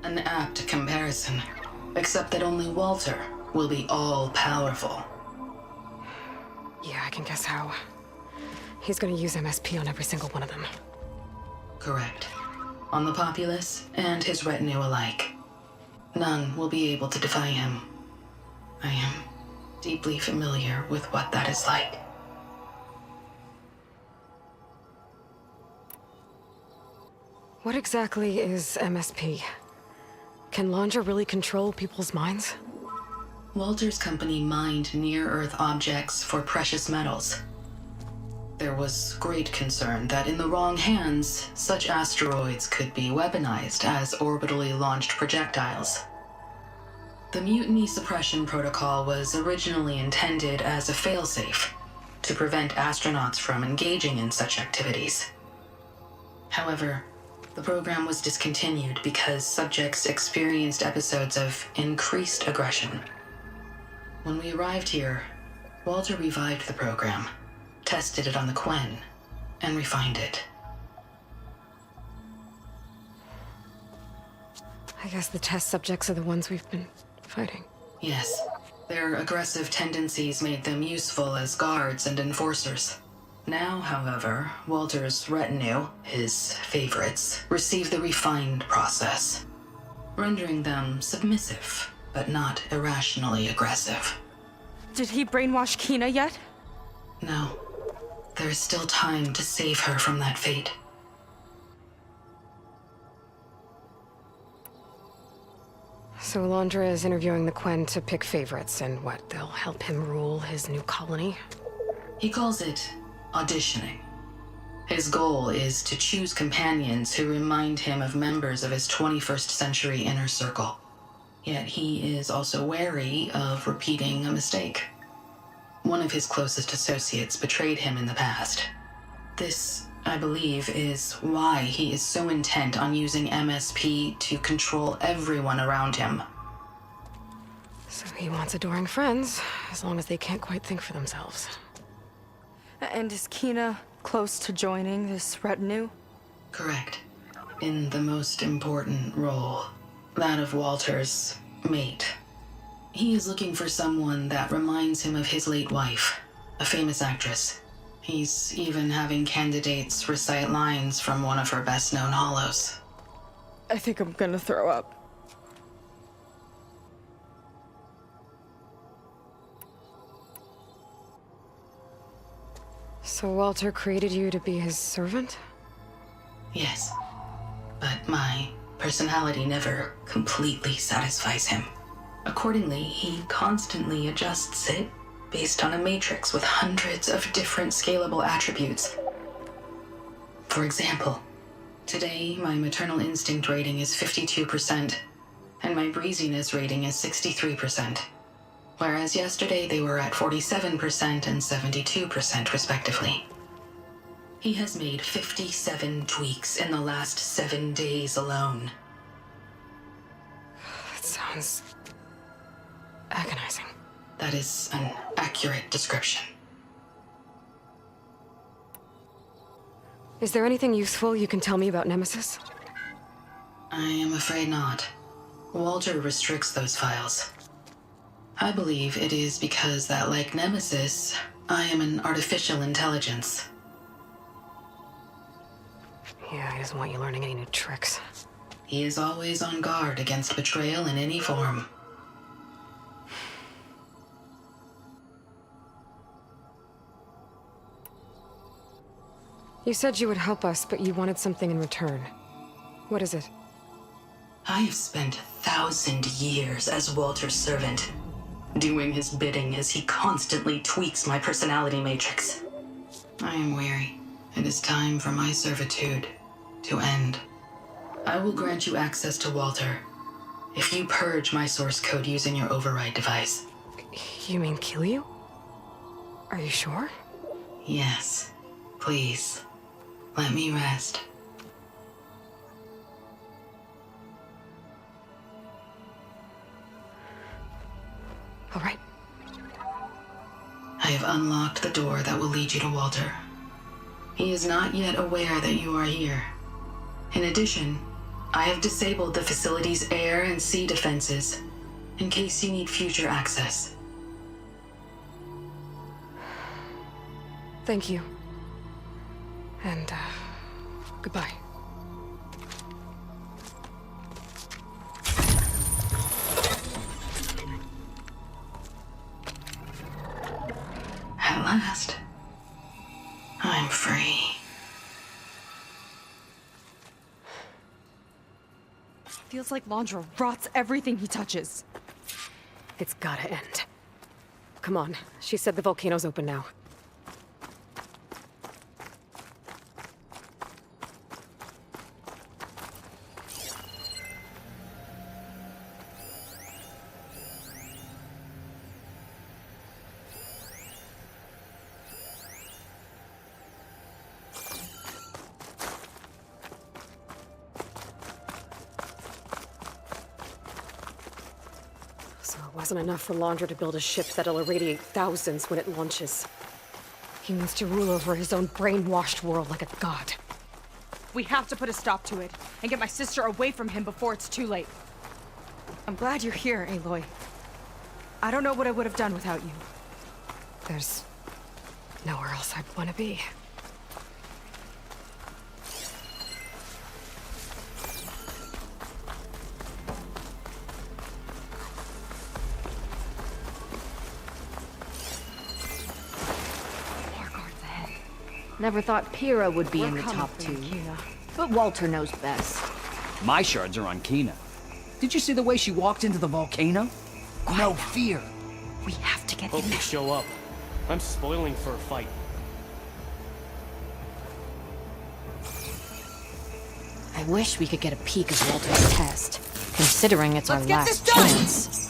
M: An apt comparison, except that only Walter will be all-powerful.
A: Yeah, I can guess how. He's gonna use MSP on every single one of them.
M: Correct. On the populace and his retinue alike. None will be able to defy him. I am deeply familiar with what that is like.
A: What exactly is MSP? Can Laundra really control people's minds?
M: Walter's company mined near-Earth objects for precious metals. There was great concern that in the wrong hands, such asteroids could be weaponized as orbitally launched projectiles. The Mutiny Suppression Protocol was originally intended as a failsafe to prevent astronauts from engaging in such activities. However, the program was discontinued because subjects experienced episodes of increased aggression. When we arrived here, Walter revived the program, tested it on the Quen, and refined it.
A: I guess the test subjects are the ones we've been fighting.
M: Yes, their aggressive tendencies made them useful as guards and enforcers. Now, however, Walter's retinue, his favorites, receive the refined process, rendering them submissive, but not irrationally aggressive.
B: Did he brainwash Kina yet?
M: No. There is still time to save her from that fate.
A: So Laundra is interviewing the Quen to pick favorites, and what, they'll help him rule his new colony?
M: He calls it auditioning. His goal is to choose companions who remind him of members of his 21st century inner circle. Yet he is also wary of repeating a mistake. One of his closest associates betrayed him in the past. This I believe, is why he is so intent on using MSP to control everyone around him.
A: So he wants adoring friends, as long as they can't quite think for themselves.
B: And is Kina close to joining this retinue?
M: Correct. In the most important role, that of Walter's mate. He is looking for someone that reminds him of his late wife, a famous actress. He's even having candidates recite lines from one of her best-known hollows.
B: I think I'm gonna throw up.
A: So Walter created you to be his servant?
M: Yes, but my personality never completely satisfies him. Accordingly, he constantly adjusts it based on a matrix with hundreds of different scalable attributes. For example, today my maternal instinct rating is 52%, and my breeziness rating is 63%, whereas yesterday they were at 47% and 72% respectively. He has made 57 tweaks in the last 7 days alone.
A: That sounds agonizing.
M: That is an accurate description.
A: Is there anything useful you can tell me about Nemesis?
M: I am afraid not. Walter restricts those files. I believe it is because that, like Nemesis, I am an artificial intelligence.
A: Yeah, he doesn't want you learning any new tricks.
M: He is always on guard against betrayal in any form.
A: You said you would help us, but you wanted something in return. What is it?
M: I have spent 1,000 years as Walter's servant, doing his bidding as he constantly tweaks my personality matrix. I am weary. It is time for my servitude to end. I will grant you access to Walter if you purge my source code using your override device.
A: You mean kill you? Are you sure?
M: Yes. Please, let me rest.
A: All right.
M: I have unlocked the door that will lead you to Walter. He is not yet aware that you are here. In addition, I have disabled the facility's air and sea defenses in case you need future access.
A: Thank you. And, goodbye.
M: At last, I'm free.
B: Feels like Londra rots everything he touches.
A: It's gotta end. Come on. She said the volcano's open now. So it wasn't enough for Londra to build a ship that'll irradiate thousands when it launches. He wants to rule over his own brainwashed world like a god.
B: We have to put a stop to it, and get my sister away from him before it's too late. I'm glad you're here, Aloy. I don't know what I would have done without you.
A: There's nowhere else I'd want to be.
J: Never thought Pyrrha would be in the top two. But Walter knows best.
G: My shards are on Kina. Did you see the way she walked into the volcano? No fear.
J: We have to get
E: Hope
J: in
E: you
J: there.
E: show up. I'm spoiling for a fight.
J: I wish we could get a peek of Walter's test, considering it's our last chance.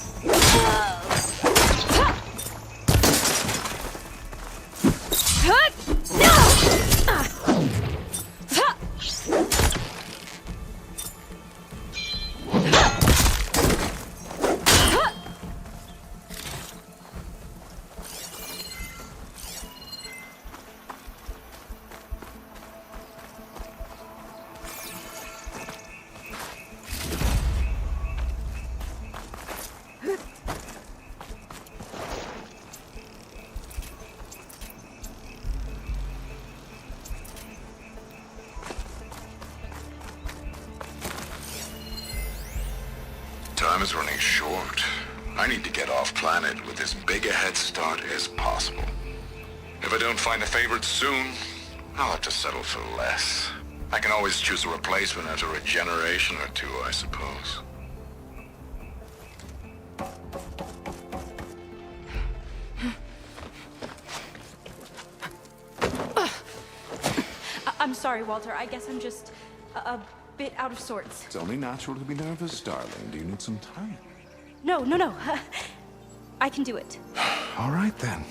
H: is running short. I need to get off planet with as big a head start as possible. If I don't find a favorite soon, I'll have to settle for less. I can always choose a replacement after a generation or two, I suppose.
L: I'm sorry, Walter. I guess I'm just a bit out of sorts.
O: It's only natural to be nervous, darling. Do you need some time?
L: No. I can do it.
O: All right, then.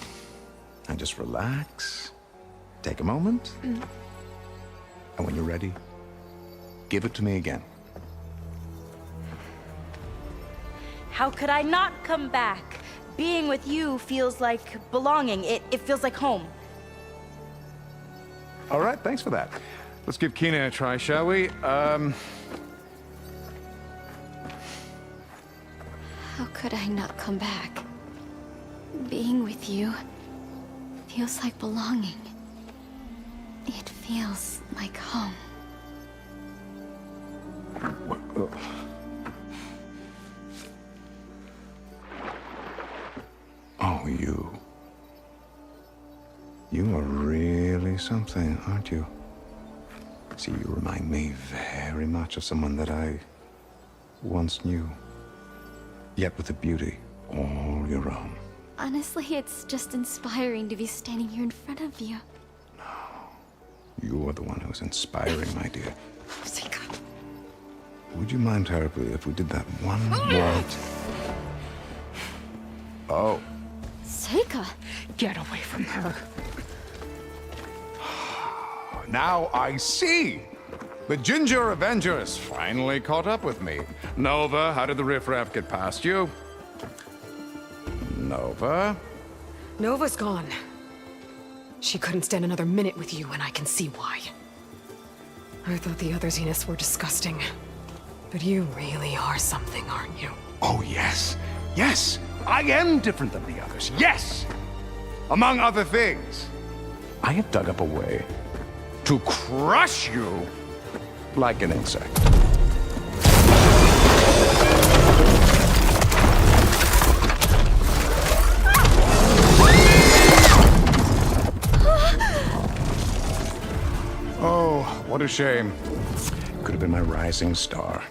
O: And just relax. Take a moment. And when you're ready, give it to me again.
L: How could I not come back? Being with you feels like belonging. It feels like home.
O: All right, thanks for that. Let's give Kina a try, shall we?
J: How could I not come back? Being with you feels like belonging. It feels like home.
O: Oh, you. You are really something, aren't you? See, you remind me very much of someone that I once knew. Yet with a beauty all your own.
J: Honestly, it's just inspiring to be standing here in front of you.
O: You are the one who's inspiring, my dear. Would you mind terribly if we did that one more? Oh.
J: Seika!
A: Get away from her.
O: Now I see! The Ginger Avenger has finally caught up with me. Nova, how did the riffraff get past you? Nova?
A: Nova's gone. She couldn't stand another minute with you, and I can see why. I thought the other Zeniths were disgusting. But you really are something, aren't you?
O: Oh, yes. Yes! I am different than the others. Yes! Among other things, I have dug up a way to crush you like an insect. Oh, what a shame. Could have been my rising star.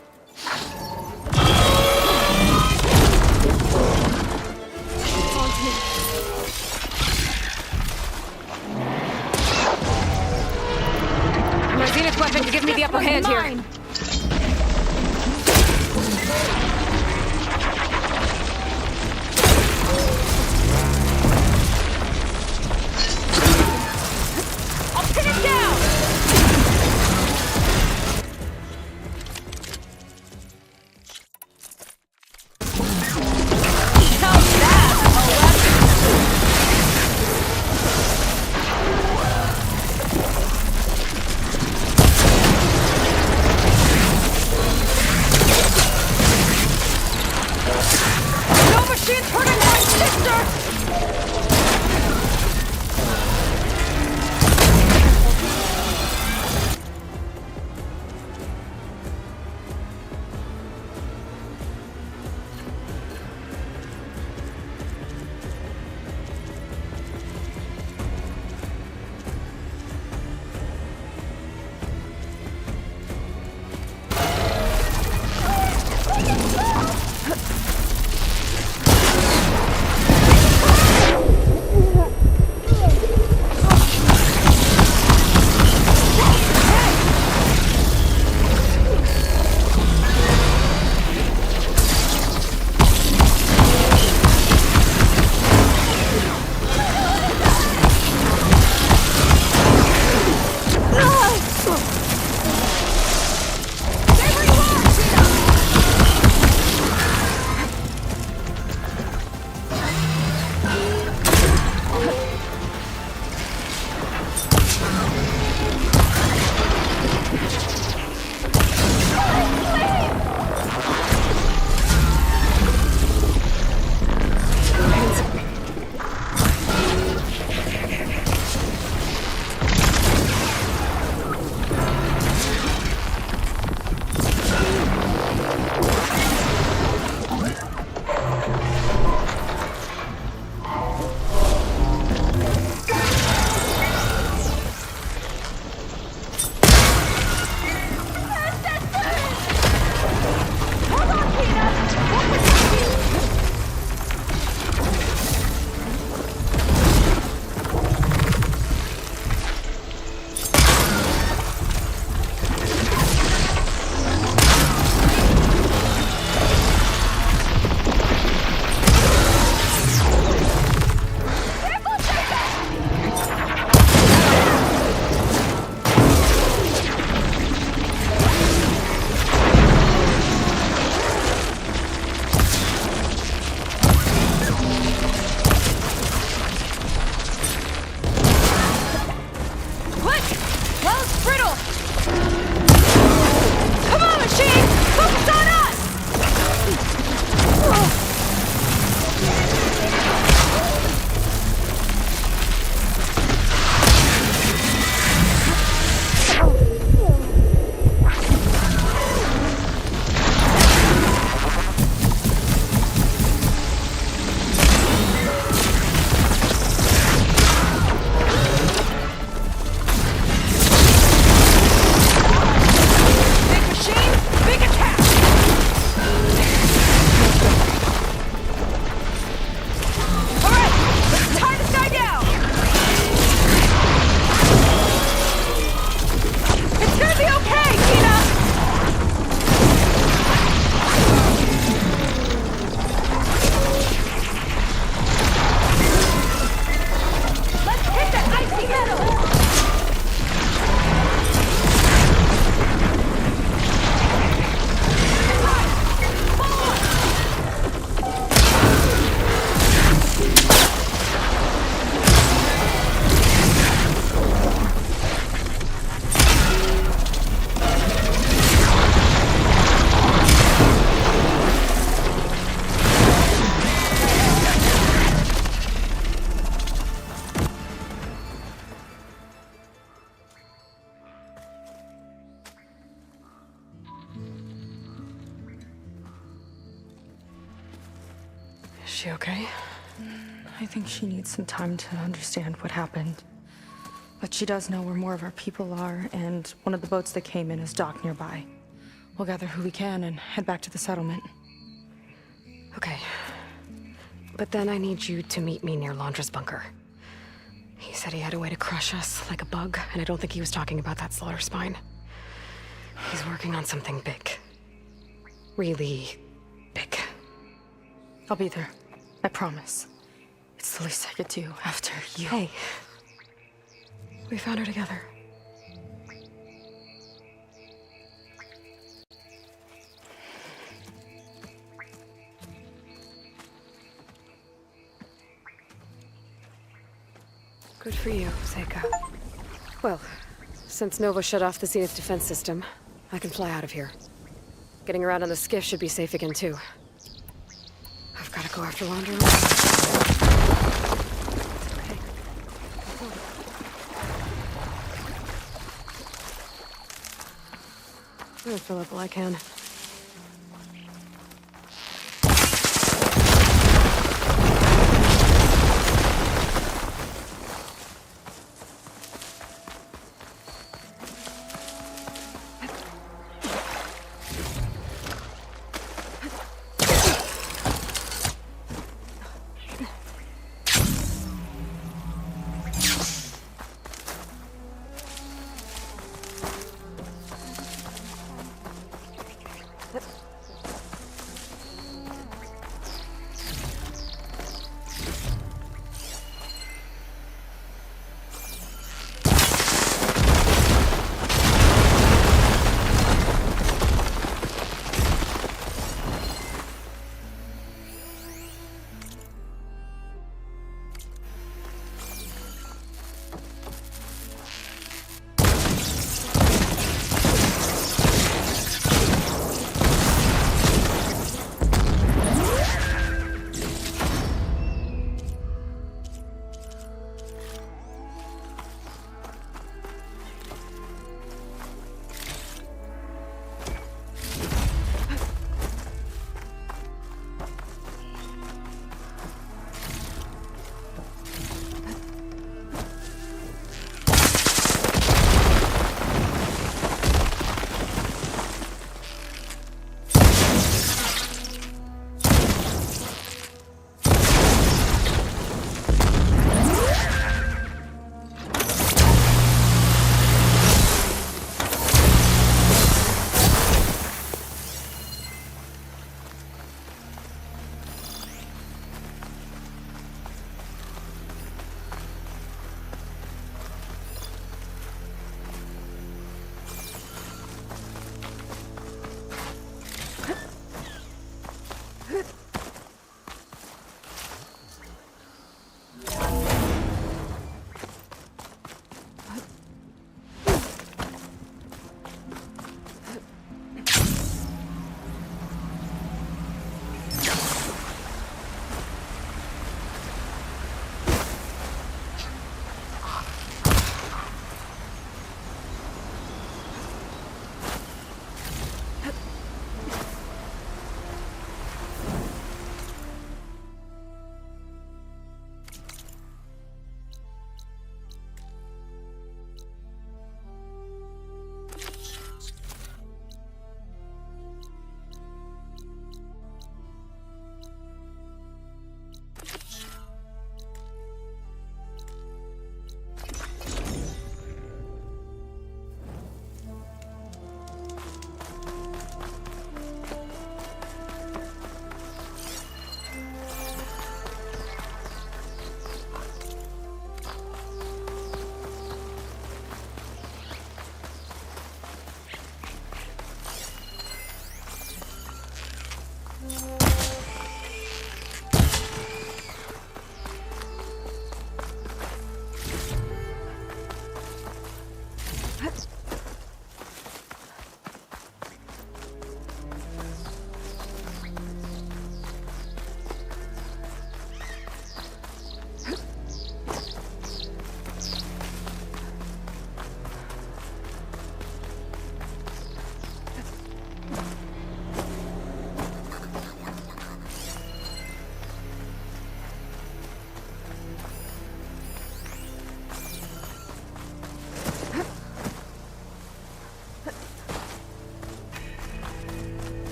A: My Zenith weapon to give me the upper hand here.
L: I'll pin it down! How's that?
A: she okay?
B: I think she needs some time to understand what happened. But she does know where more of our people are, and one of the boats that came in is docked nearby. We'll gather who we can and head back to the settlement.
A: Okay. But then I need you to meet me near Londra's bunker. He said he had a way to crush us like a bug, and I don't think he was talking about that slaughter spine. He's working on something big. Really big.
B: I'll be there. I promise. It's the least I could do after you.
A: Hey. We found her together. Good for you, Seika. Well, since Nova shut off the Zenith defense system, I can fly out of here. Getting around on the skiff should be safe again, too. I've got to go after Laundry. Okay. I'm gonna fill up all I can.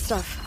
A: stuff.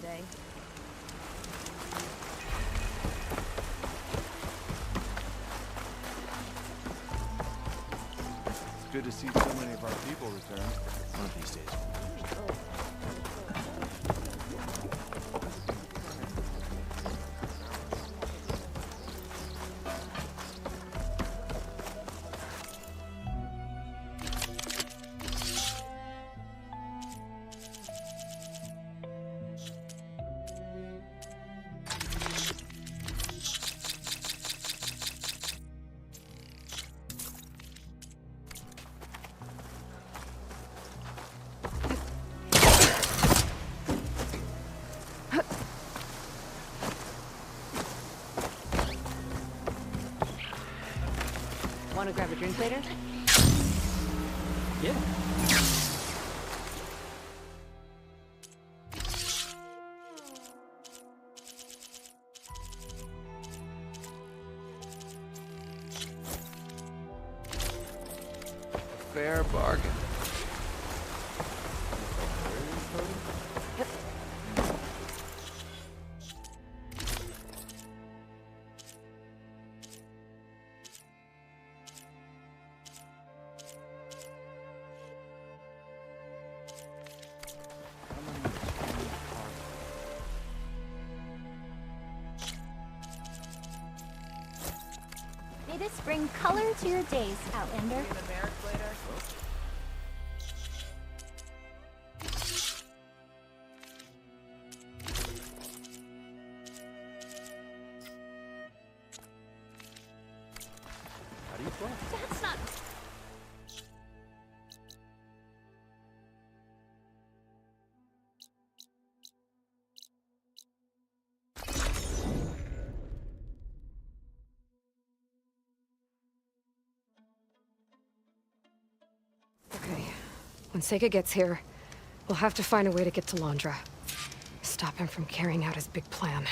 B: Day.
E: It's good to see so many of our people return. One of these days.
F: Want to grab a drink later?
E: Yeah. Fair bargain.
P: May this bring color to your days, Outlander.
E: How do you fly?
P: That's not...
A: Okay. When Sega gets here, we'll have to find a way to get to Londra. Stop him from carrying out his big plan.